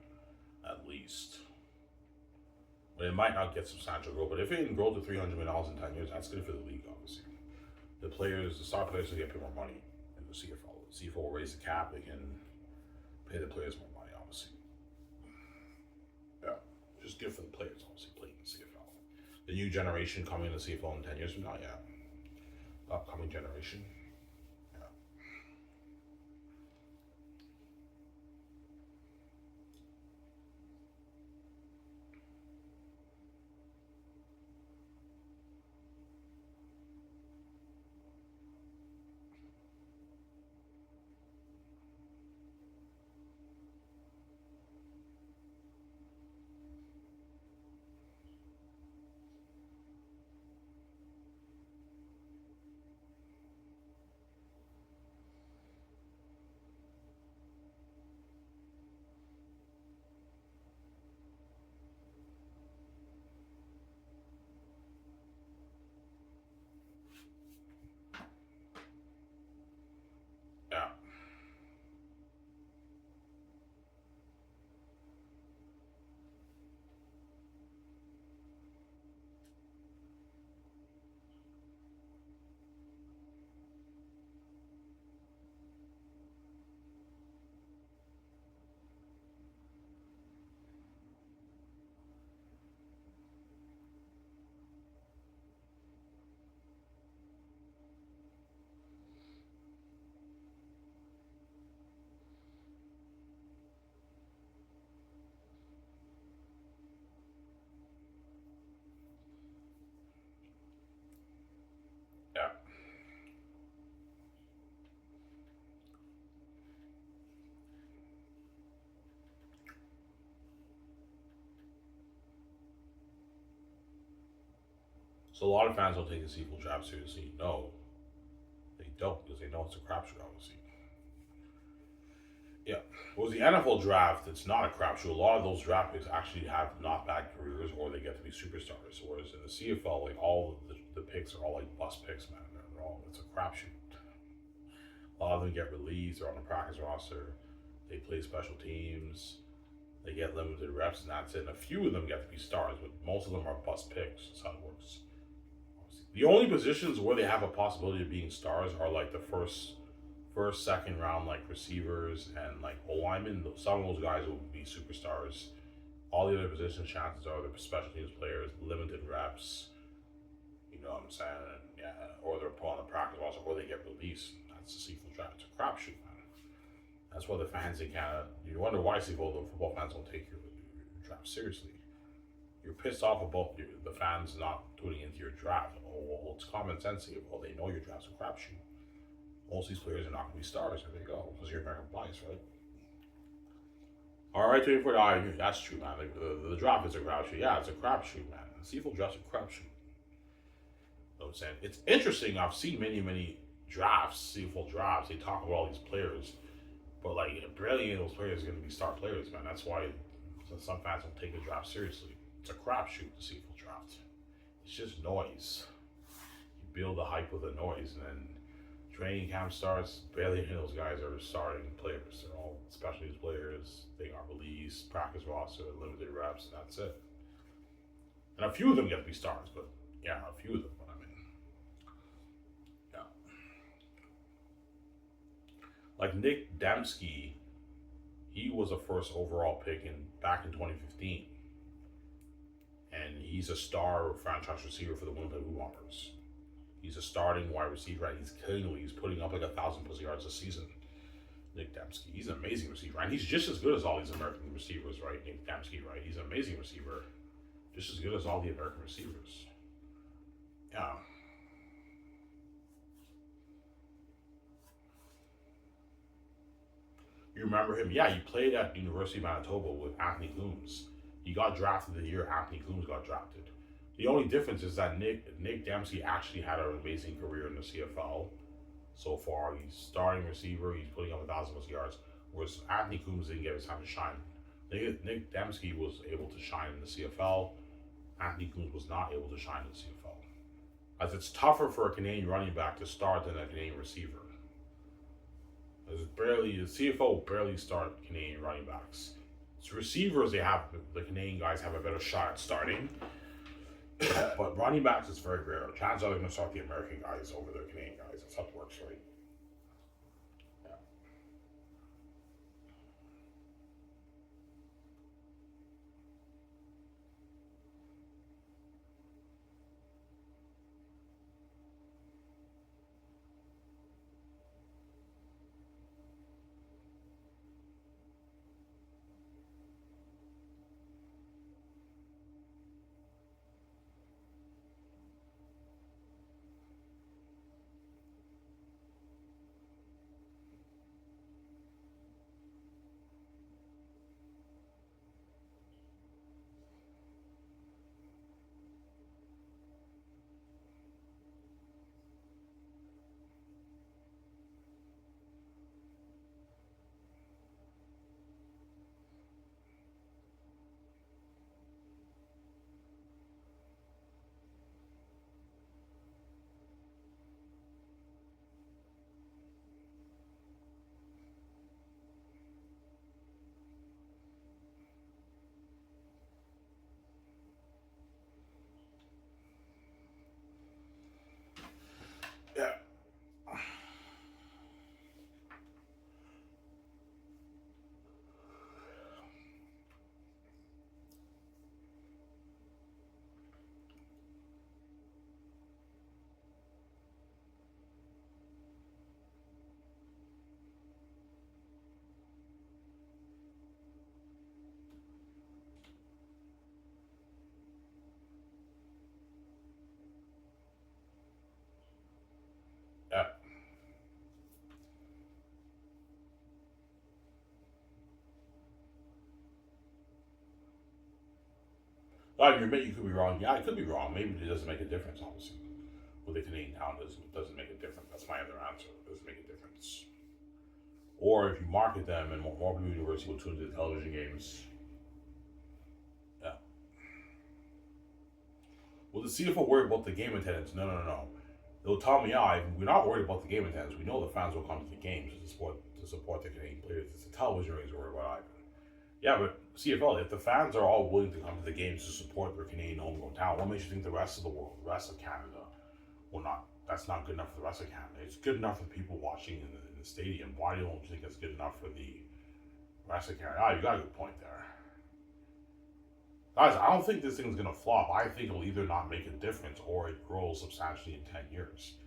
at least. But it might not get substantial growth. But if it can grow to $300 million in 10 years, that's good for the league, obviously. The star players will get paid more money in the CFL. The CFL will raise the cap, they can pay the players more money, obviously. Yeah. Just good for the players, obviously, playing in the CFL. The new generation coming in the CFL in 10 years from now, yeah. The upcoming generation. Yeah. Yeah. Yeah. So a lot of fans don't take the CFL draft seriously. No, they don't, because they know it's a crapshoot, obviously. Yeah. Well, the NFL draft, it's not a crapshoot. A lot of those draft picks actually have not bad careers, or they get to be superstars. Whereas in the CFL, like all of the picks are all like bust picks, man. They're all, it's a crapshoot. A lot of them get released. They're on the practice roster. They play special teams. They get limited reps, and that's it. And a few of them get to be stars, but most of them are bust picks. That's how it works. The only positions where they have a possibility of being stars are like the second round, like receivers and like O linemen. Some of those guys will be superstars. All the other position chances are the special teams players, limited reps. You know what I'm saying? And yeah, or they're put on the practice roster, or they get released. That's the CFL draft. It's a crapshoot, man. That's why the fans in Canada. You wonder why CFL the football fans don't take your draft seriously. You're pissed off about the fans not tuning into your draft. Oh, well, it's common sense here. Well, they know your draft's a crapshoot. Most of these players are not going to be stars. There they go. Because you're American bias, right? All right, 24 dollars. That's true, man. Like, the draft is a crapshoot. Yeah, it's a crapshoot, man. The CFL draft's a crapshoot. You know what I'm saying? It's interesting. I've seen many drafts, CFL drafts. They talk about all these players, but like barely any of those players are going to be star players, man. That's why some fans don't take the draft seriously. It's a crapshoot, the CFL draft. It's just noise. You build the hype with the noise, and then training camp starts. Barely any of those guys are starting players. They're all specialties players. They got released, practice roster, limited reps, and that's it. And a few of them get to be stars, but yeah, a few of them. But I mean, yeah, like Nick Dembski, he was a first overall pick back in 2015, and he's a star franchise receiver for the Winnipeg Blue Bombers. He's a starting wide receiver, and he's killing it. He's putting up like 1,000 plus yards a season. Nick Dembski, he's an amazing receiver, and he's just as good as all these American receivers, right? Nick Dembski, right? He's an amazing receiver, just as good as all the American receivers. Yeah. You remember him? Yeah, he played at University of Manitoba with Anthony Coombs. He got drafted the year Anthony Coombs got drafted. The only difference is that Nick Dempsey actually had an amazing career in the CFL so far. He's starting receiver. He's putting up 1,000 plus yards, whereas Anthony Coombs didn't get his time to shine. Nick Dembski was able to shine in the CFL. Anthony Coombs was not able to shine in the CFL. As it's tougher for a Canadian running back to start than a Canadian receiver. The CFL barely start Canadian running backs. It's receivers, the Canadian guys have a better shot at starting, but running backs is very rare. Chances are they're going to start the American guys over the Canadian guys. That's how it works, right? Yeah. Yeah. Yeah. You admit you could be wrong. Yeah, I could be wrong. Maybe it doesn't make a difference, obviously. With the Canadian town doesn't make a difference. That's my other answer. It doesn't make a difference. Or if you market them and more people university will tune into the television games. Yeah. Well, the CFO worry about the game attendance. No, no, no, no. They'll tell me, yeah, we're not worried about the game attendance. We know the fans will come to the games to support the Canadian players. It's the television ratings we're worried about. Yeah, but CFL, if the fans are all willing to come to the games to support their Canadian homegrown talent, what makes you think the rest of the world, the rest of Canada, will not? That's not good enough for the rest of Canada. It's good enough for the people watching in the stadium. Why don't you think it's good enough for the rest of Canada? Ah, you got a good point there. Guys, I don't think this thing's going to flop. I think it'll either not make a difference or it grows substantially in 10 years.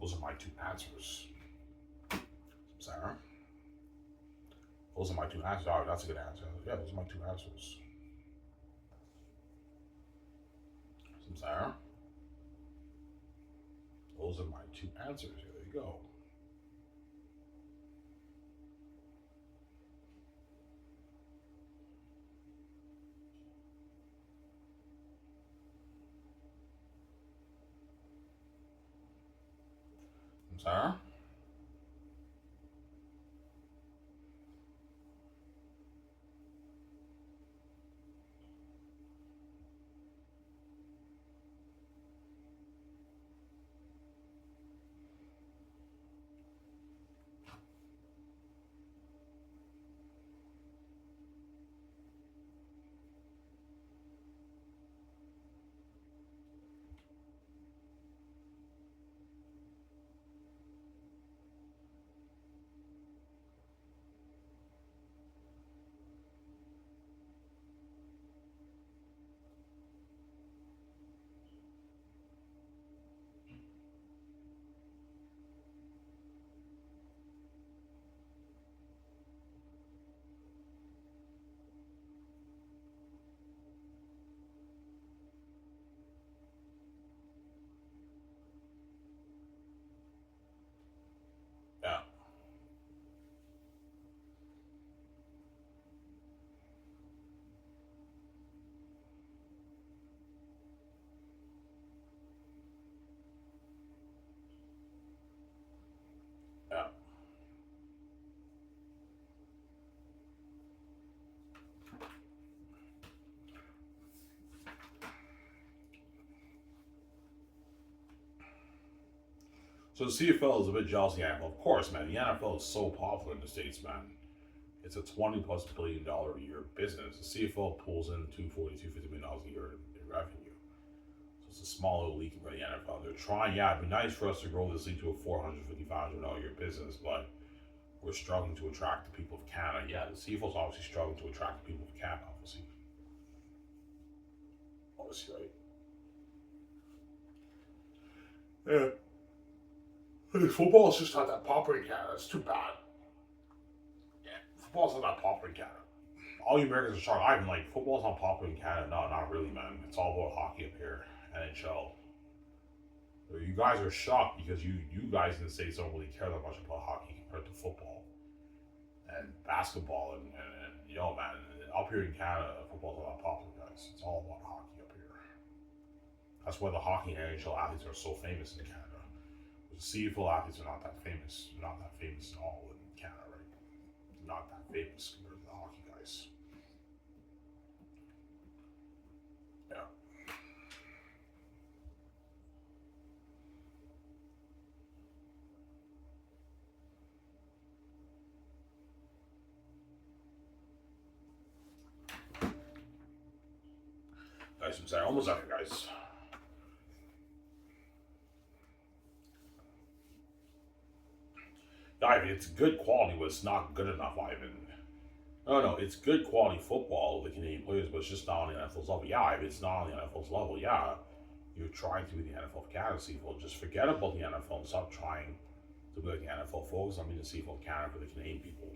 Those are my two answers. Sarah? Those are my two answers. Oh, that's a good answer. Yeah, those are my two answers. Sarah? Those are my two answers. There you go. Sarah? So the CFL is a bit jealous of the NFL. Of course, man. The NFL is so popular in the States, man. It's a $20+ billion a year business. The CFL pulls in $240, $250 million a year in revenue. So it's a small little league for the NFL. They're trying, yeah, it'd be nice for us to grow this league to a $450 million a year business, but we're struggling to attract the people of Canada. Yeah, the CFL's obviously struggling to attract the people of Canada, obviously. Obviously, right? Yeah. Football is just not that popular in Canada. It's too bad. Yeah, football's not that popular in Canada. All you Americans are shocked. I even like football's not popular in Canada. No, not really, man. It's all about hockey up here, NHL. You guys are shocked because you guys in the States don't really care that much about hockey compared to football and basketball and you know, man. Up here in Canada, football's not that popular, guys. It's all about hockey up here. That's why the hockey and NHL athletes are so famous in Canada. The CFL athletes are not that famous. They're not that famous at all in Canada, right? They're not that famous compared to the hockey guys. Yeah. Guys, I'm sorry, almost out here, guys. Ivan, it's good quality, but it's not good enough, Ivan. No, it's good quality football with the Canadian players, but it's just not on the NFL's level. Yeah, if it's not on the NFL's level, yeah, you're trying to be the NFL of Canada CFL. Just forget about the NFL and stop trying to be like the NFL. Focus on being the CFL of Canada for the Canadian people.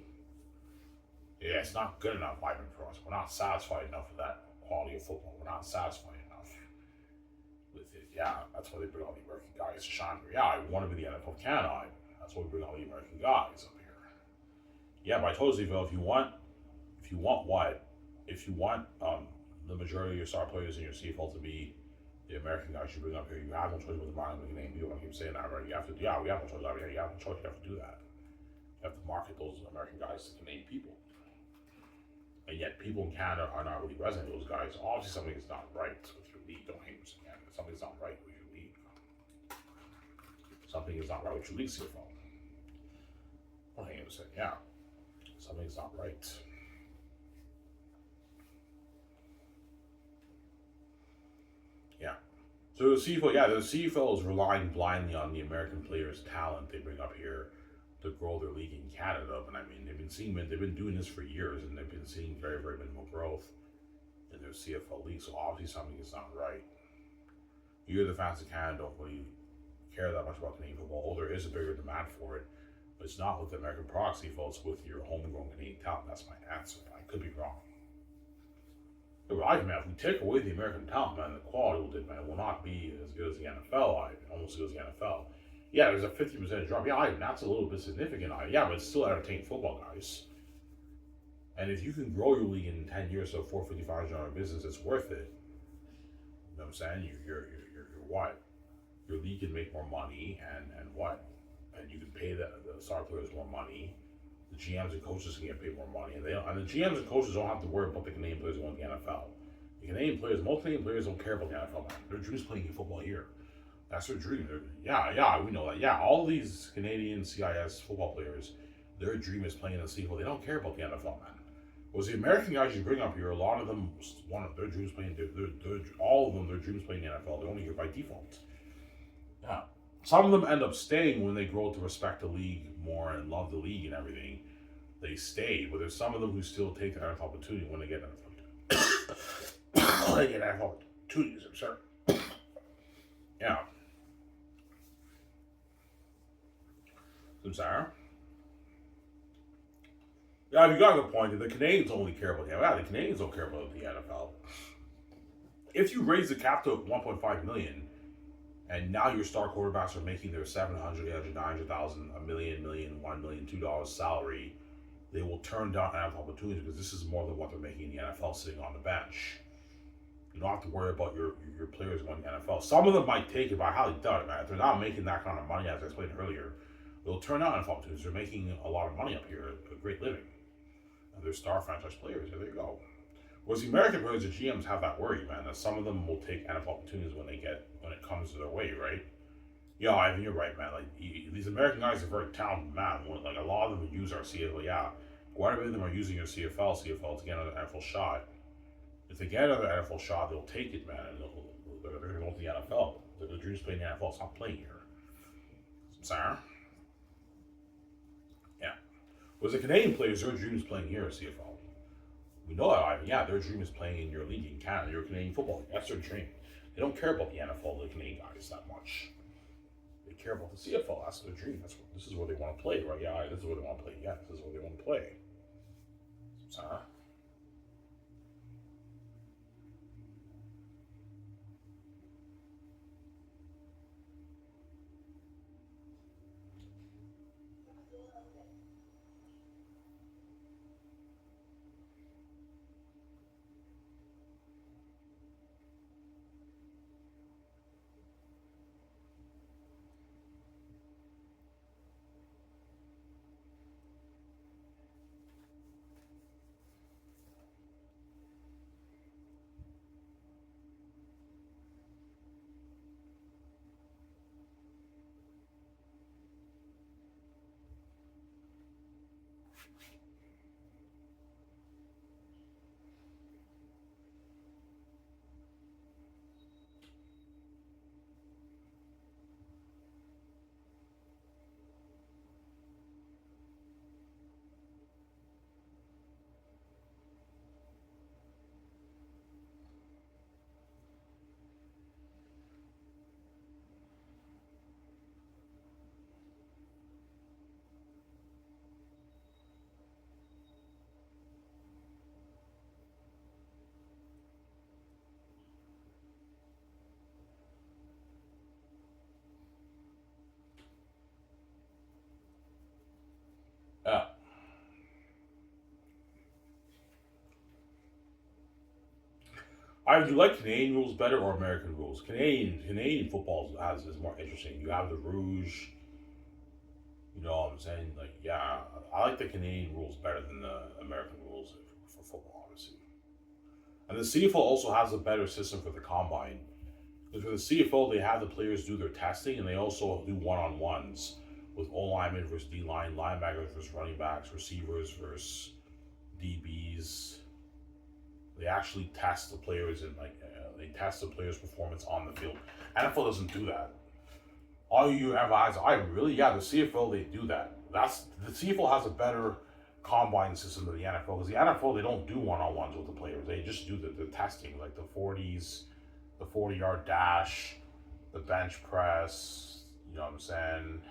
Yeah, it's not good enough, Ivan, for us. We're not satisfied enough with that quality of football. We're not satisfied enough with it. Yeah, that's why they bring all the American guys to shine. Yeah, I want to be the NFL of Canada, Ivan. That's why we bring all the American guys up here. Yeah, but I told CFL, if you want what? If you want the majority of your star players in your CFL to be the American guys you bring up here, you have no choice but to market the name. People keep saying that, right? You have to, yeah, we have no choice. Yeah, you have no choice. You have to do that. You have to market those American guys to Canadian people. And yet, people in Canada are not really resonating with those guys. Obviously, something is not right with your league. Don't hate us in Canada. Something's not right with your league. Something is not right with your league, CFL. Don't hate us, yeah. Something's not right. Yeah. So the CFL is relying blindly on the American players' talent they bring up here to grow their league in Canada. But I mean, they've been doing this for years, and they've been seeing very, very minimal growth in their CFL league. So obviously, something is not right. You, the fans of Canada, don't really care that much about Canadian football. Oh, there is a bigger demand for it, but it's not with the American product CFL. It's with your homegrown Canadian talent. That's my answer. I could be wrong. Right, man, if we take away the American talent, man, the quality will not be as good as the NFL, almost as good as the NFL. Yeah, there's a 50% drop. Yeah, that's a little bit significant. Yeah, but it's still entertaining football, guys. And if you can grow your league in 10 years to a $455 million business, it's worth it. You know what I'm saying? You're what? Your league can make more money, and what? And you can pay the star players more money. The GMs and coaches can get paid more money, and the GMs and coaches don't have to worry about the Canadian players going to the NFL. The Canadian players, most Canadian players don't care about the NFL, man. Their dream is playing football here. That's their dream. We know that. Yeah, all these Canadian CIS football players, their dream is playing in the CFL. They don't care about the NFL, man. Whereas the American guys you bring up here, a lot of them, one of their dreams playing, all of them, their dreams playing in the NFL. They're only here by default. Yeah. Some of them end up staying when they grow to respect the league more and love the league and everything. They stay, but there's some of them who still take the NFL opportunity when they get NFL opportunities. They get NFL opportunities, I'm sure. Yeah. I'm sorry. Yeah, you got a good point. The Canadians only care about the NFL. Yeah, the Canadians don't care about the NFL. If you raise the cap to 1.5 million, and now your star quarterbacks are making their $700,000, $800,000, $900,000, $1 million, $1 million, $2 salary, they will turn down NFL opportunities because this is more than what they're making in the NFL sitting on the bench. You don't have to worry about your players going to the NFL. Some of them might take it, but I highly doubt it, man. If they're not making that kind of money, as I explained earlier, they'll turn down NFL opportunities. They're making a lot of money up here, a great living. And they're star franchise players. There you go. Whereas the American players, the GMs have that worry, man, that some of them will take NFL opportunities when it comes to their way, right? Yeah, I think you're right, man. Like these American guys are very talented, man. Like a lot of them use our CFL. Yeah, quite a bit of them are using your CFL to get another NFL shot. If they get another NFL shot, they'll take it, man. And they're going to go to the NFL. Their dreams playing the NFL. Stop playing here. Sorry. Yeah. Whereas the Canadian players, their dream is playing here at CFL. We know that, Ivan. Yeah, their dream is playing in your league in Canada, your Canadian football league. That's their dream. They don't care about the NFL, the Canadian guys, that much. They care about the CFL. That's their dream. This is where they want to play, right? Yeah, this is where they want to play. Yeah, this is where they want to play. Sorry. Yeah. I do you like Canadian rules better or American rules? Canadian football is more interesting. You have the Rouge. You know what I'm saying? Like, yeah, I like the Canadian rules better than the American rules for football, obviously. And the CFL also has a better system for the combine. Because for the CFL, they have the players do their testing, and they also do one-on-ones with O linemen versus D line, linebackers versus running backs, receivers versus DBs. They actually test the players and they test the players' performance on the field. NFL doesn't do that. All you have eyes, I really, yeah, the CFL they do that. That's the CFL has a better combine system than the NFL because the NFL they don't do one-on-ones with the players. They just do the testing like the 40s, the 40-yard dash, the bench press. You know what I'm saying?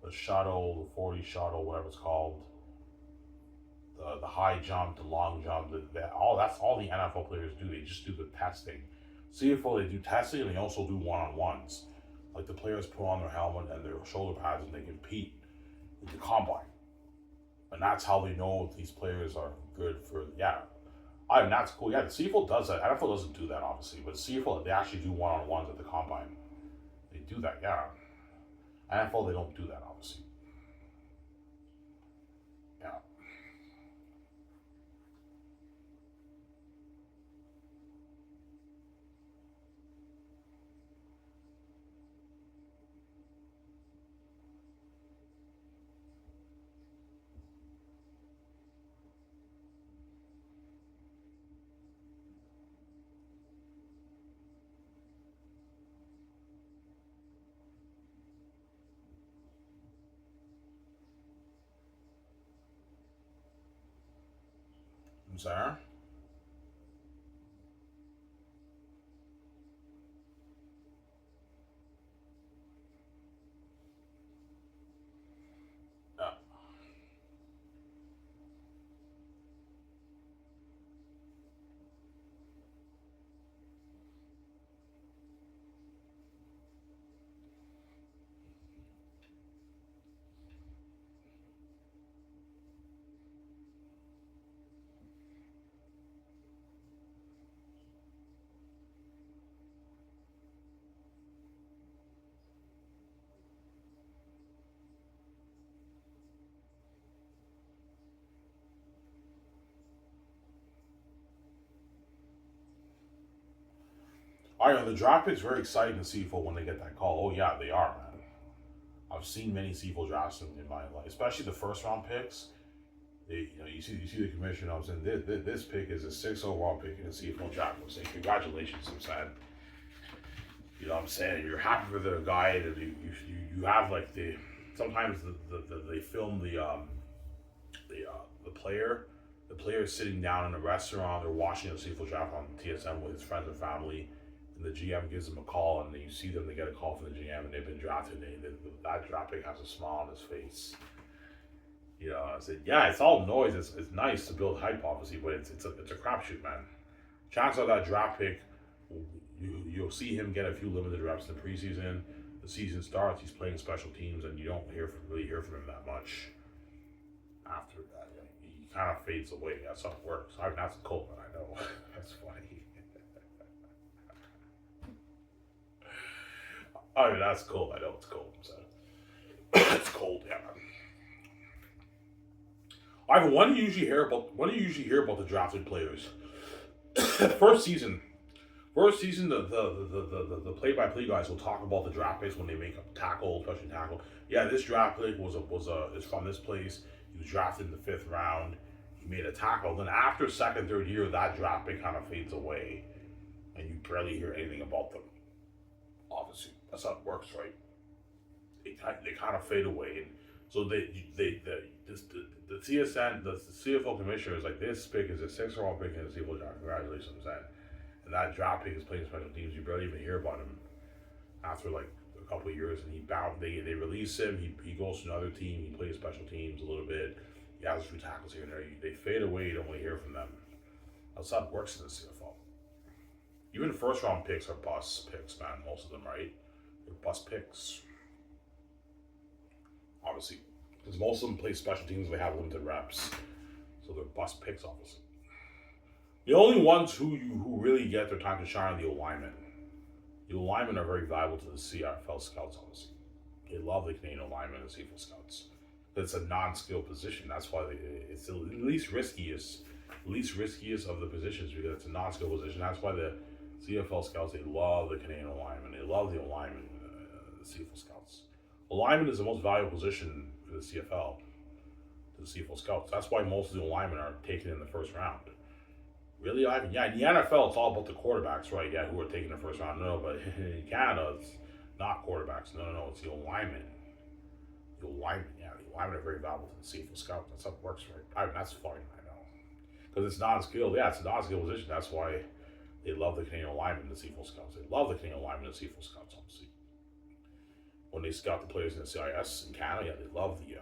The shuttle, the 40 shuttle, whatever it's called. The high jump, the long jump, all that's all the NFL players do. They just do the testing. CFL they do testing and they also do one-on-ones. Like the players put on their helmet and their shoulder pads and they compete in the combine. And that's how they know if these players are good for I mean that's cool. Yeah, the CFL does that. NFL doesn't do that obviously, but CFL they actually do one-on-ones at the combine. They do that, yeah. NFL they don't do that obviously. Yeah. I'm sorry. Yeah. I know the draft pick's very exciting to see for when they get that call. Oh yeah, they are, man. I've seen many CFL drafts in my life, especially the first round picks. You see the commission. I'm saying this pick is a 6th overall pick in the CFL draft. I'm saying congratulations, I'm saying. You know what I'm saying? You're happy for the guy, and you have like sometimes they film the player. The player is sitting down in a restaurant. They're watching the CFL draft on TSM with his friends and family, and the GM gives them a call, and you see them. They get a call from the GM, and they've been drafted. That draft pick has a smile on his face. You know, I said, yeah, it's all noise. It's nice to build hype, obviously, but it's a crapshoot, man. Chances are that draft pick, you'll see him get a few limited reps in the preseason. The season starts, he's playing special teams, and you don't really hear from him that much after that. He kind of fades away. That's how it works. That's cold, but I know. That's funny. I mean, that's cold. I know it's cold. So. It's cold, yeah, man. Ivan, when do you usually hear about the drafted players? First season, the play-by-play guys will talk about the draft picks when they make a tackle, especially tackle. Yeah, this draft pick is from this place. He was drafted in the 5th round. He made a tackle. Then after second, third year, that draft pick kind of fades away, and you barely hear anything about them. Obviously, that's how it works, right? They kind of fade away, and so the CSN, the CFL commissioner is like, this pick is a 6th overall pick in the CFL draft. Congratulations, and that draft pick is playing special teams. You barely even hear about him after like a couple of years, and they release him. He goes to another team. He plays special teams a little bit. He has a few tackles here and there. They fade away. You don't really hear from them. That's how it works in the CFL. Even first round picks are bust picks, man. Most of them, right? They're bust picks. Obviously, because most of them play special teams, they have limited reps, so they're bust picks, obviously. The only ones who really get their time to shine are the O-linemen. The O-linemen are very valuable to the CFL scouts, obviously. They love the Canadian O-linemen and CFL scouts. It's a non-skilled position. That's why it's the least riskiest of the positions, because it's a non-skilled position. That's why the CFL scouts, they love the Canadian O-linemen. They love the O-linemen, the CFL scouts. O-lineman is the most valuable position for the CFL, to the CFL scouts. That's why most of the O-linemen are taken in the first round. Really, Ivan? Yeah, in the NFL, it's all about the quarterbacks, right? Yeah, who are taken in the first round. No, but in Canada, it's not quarterbacks. No, it's the O-linemen. The O-linemen, yeah, the O-linemen are very valuable to the CFL scouts. That's how it works, right? Ivan, that's fine, I know. Because it's non-skilled. Yeah, it's a non-skilled position. That's why they love the Canadian O-linemen, the CFL scouts. They love the Canadian O-linemen, the CFL scouts, obviously. When they scout the players in the CIS in Canada, they love the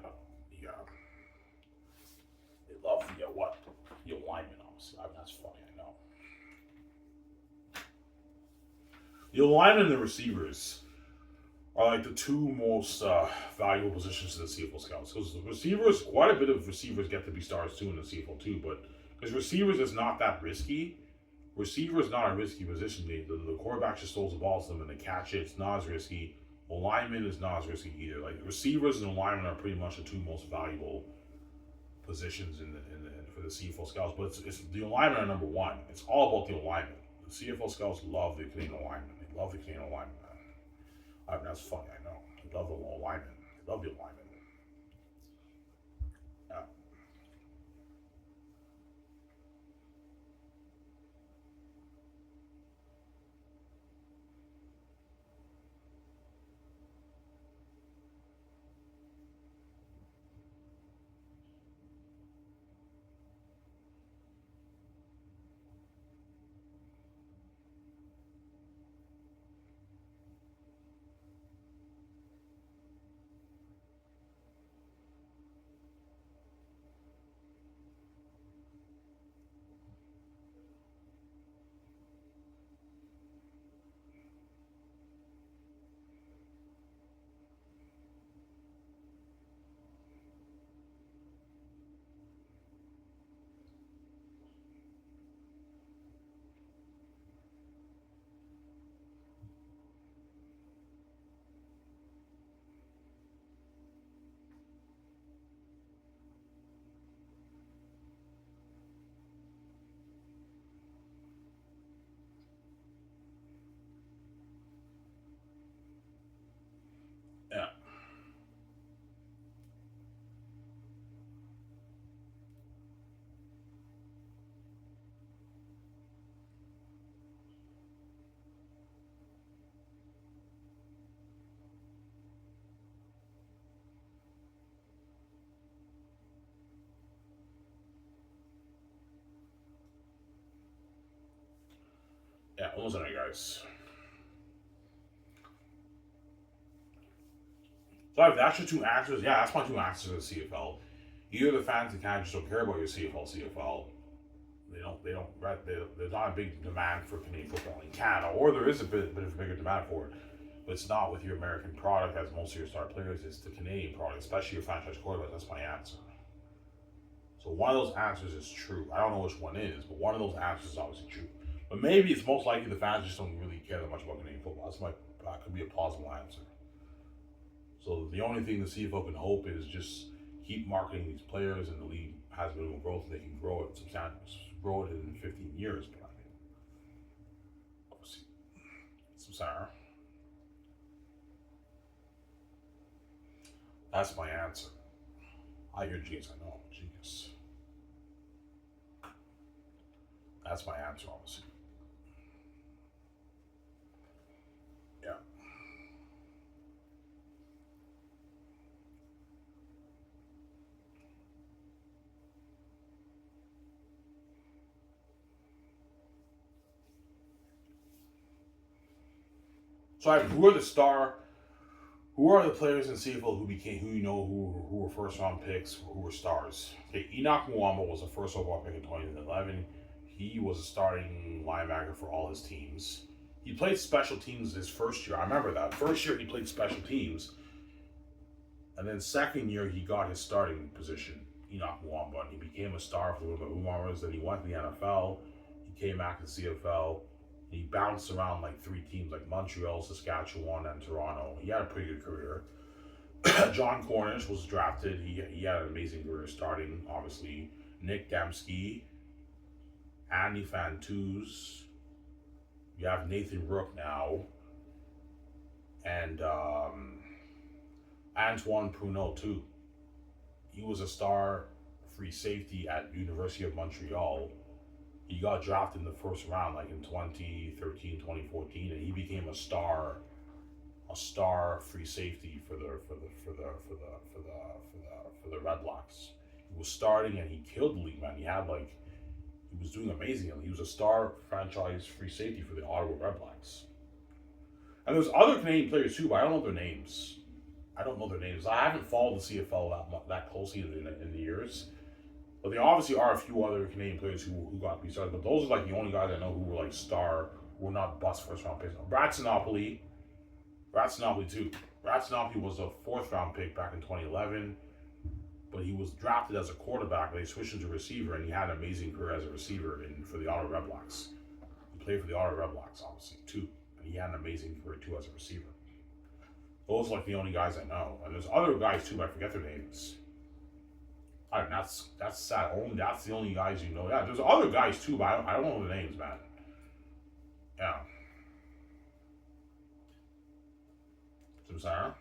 alignment, obviously. That's funny, I know. The alignment and the receivers are like the two most valuable positions to the CFL scouts. Because the receivers, quite a bit of receivers get to be stars too in the CFL too, but because receivers is not that risky. Receiver is not a risky position. The quarterback just throws the ball to them and they catch it. It's not as risky. Alignment is not as risky either. Like receivers and alignment are pretty much the two most valuable positions for the CFL scouts. But it's the alignment are number one. It's all about the alignment. The CFL scouts love the Canadian alignment. They love the Canadian alignment. That's funny, I know. They love the alignment. They love the alignment. Yeah. Almost there, guys. So that's your two answers. Yeah, that's my two answers to the CFL. Either the fans in Canada just don't care about your CFL. There's not a big demand for Canadian football in Canada, or there is a bit of a bigger demand for it. But it's not with your American product, as most of your star players. It's the Canadian product, especially your franchise quarterback. That's my answer. So one of those answers is true. I don't know which one is, but one of those answers is obviously true. But maybe it's most likely the fans just don't really care that much about Canadian football. That could be a plausible answer. So the only thing the CFL can hope is just keep marketing these players, and the league has minimal growth. They can grow it grow it in 15 years. But I mean, obviously, some sorry. That's my answer. I hear genius. I know, genius. That's my answer, obviously. Yeah. So who are the players in CFL who were first round picks, who were stars? Okay, Enoch Muamba was the first overall pick in 2011. He was a starting linebacker for all his teams. He played special teams his first year. I remember that. First year he played special teams. And then second year he got his starting position, Enoch Muamba, and he became a star for the Boomers. Then he went to the NFL. He came back to CFL. He bounced around like three teams like Montreal, Saskatchewan, and Toronto. He had a pretty good career. John Cornish was drafted. He had an amazing career starting, obviously. Nick Dembski, Andy Fantuz. You have Nathan Rook now. And Antoine Pruneau, too. He was a star free safety at University of Montreal. He got drafted in the first round, like in 2013, 2014, and he became a star free safety for the Red Blacks. He was starting and he killed the league, man. He was doing amazing. He was a star franchise free safety for the Ottawa Red Blacks. And there's other Canadian players too, but I don't know their names. I haven't followed the CFL that closely in the years. But there obviously are a few other Canadian players who got to be started. But those are like the only guys I know who were like who were not bust first round picks. Ratsinopoli too. Ratsinopoli was a fourth round pick back in 2011. But he was drafted as a quarterback. They switched him to receiver, and he had an amazing career as a receiver for the Ottawa Red Blacks. He played for the Ottawa Red Blacks, obviously, too. And he had an amazing career, too, as a receiver. Those are like the only guys I know. And there's other guys, too, but I forget their names. That's sad. That's the only guys you know. Yeah, there's other guys too, but I don't know the names, man. Yeah. Sarah?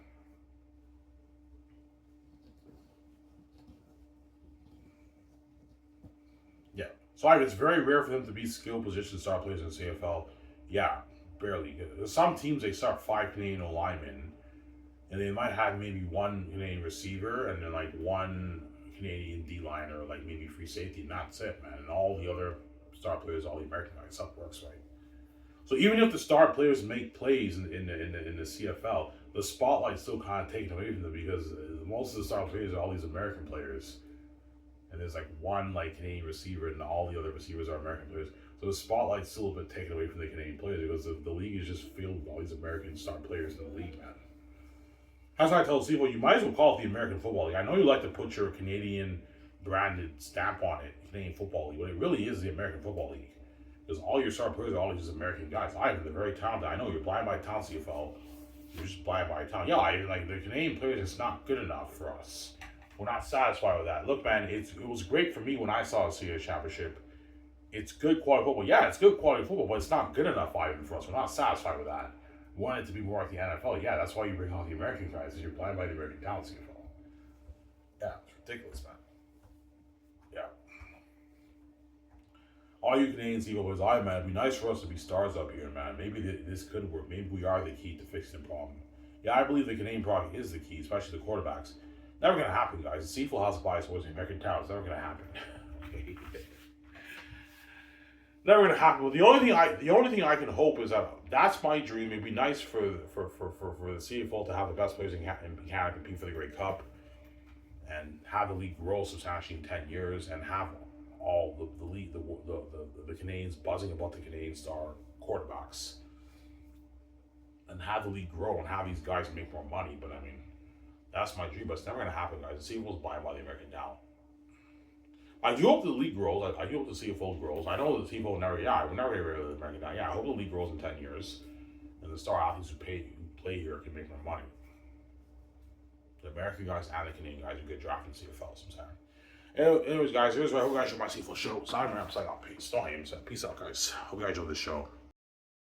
Yeah. So it's very rare for them to be skill position star players in the CFL. Yeah, barely. Some teams they start 5 Canadian linemen, and they might have maybe one Canadian receiver and then like one Canadian D-line or like maybe free safety, and that's it, man. And all the other star players, all the American guys, stuff works right. So even if the star players make plays in the CFL, the spotlight's still kind of taken away from them because most of the star players are all these American players, and there's like one like Canadian receiver, and all the other receivers are American players. So the spotlight's still a bit taken away from the Canadian players because the league is just filled with all these American star players in the league, man. That's why I tell people, you might as well call it the American Football League. I know you like to put your Canadian branded stamp on it, Canadian Football League, but it really is the American Football League. Because all your star players are all these American guys. They're very talented. I know you're blind by talent, CFL. You're just blind by talent. Yeah, like the Canadian players, it's not good enough for us. We're not satisfied with that. Look, man, it was great for me when I saw the CFL championship. It's good quality football. Yeah, it's good quality football, but it's not good enough even for us. We're not satisfied with that. We want it to be more like the NFL. Yeah, that's why you bring all the American guys, because you're blind by the American talent, CFL. Yeah, it's ridiculous, man. Yeah. All you Canadians, CFL players, man, it'd be nice for us to be stars up here, man. Maybe this could work. Maybe we are the key to fixing the problem. Yeah, I believe the Canadian product is the key, especially the quarterbacks. Never going to happen, guys. The CFL has a bias towards the American talent. It's never going to happen. Okay. Never gonna happen. But the only thing I can hope is that that's my dream. It'd be nice for the CFL to have the best players in Canada compete for the Grey Cup, and have the league grow substantially in 10 years, and have all the league the Canadians buzzing about the Canadian star quarterbacks, and have the league grow and have these guys make more money. But I mean, that's my dream. But it's never gonna happen, guys. The CFL's buying by the American now. I do hope the league grows. I do hope the CFL grows. I know the CFL will never. Yeah, we'll never get rid of the American now. Yeah, I hope the league grows in 10 years, and the star athletes who play here can make more money. The American guys and the Canadian guys who get drafted in CFL sometimes. Anyways, guys, here's what I hope you guys should my CFL show. Sign me up, sign up. Peace. Don't hate him. Peace out, guys. Hope you guys enjoyed this show.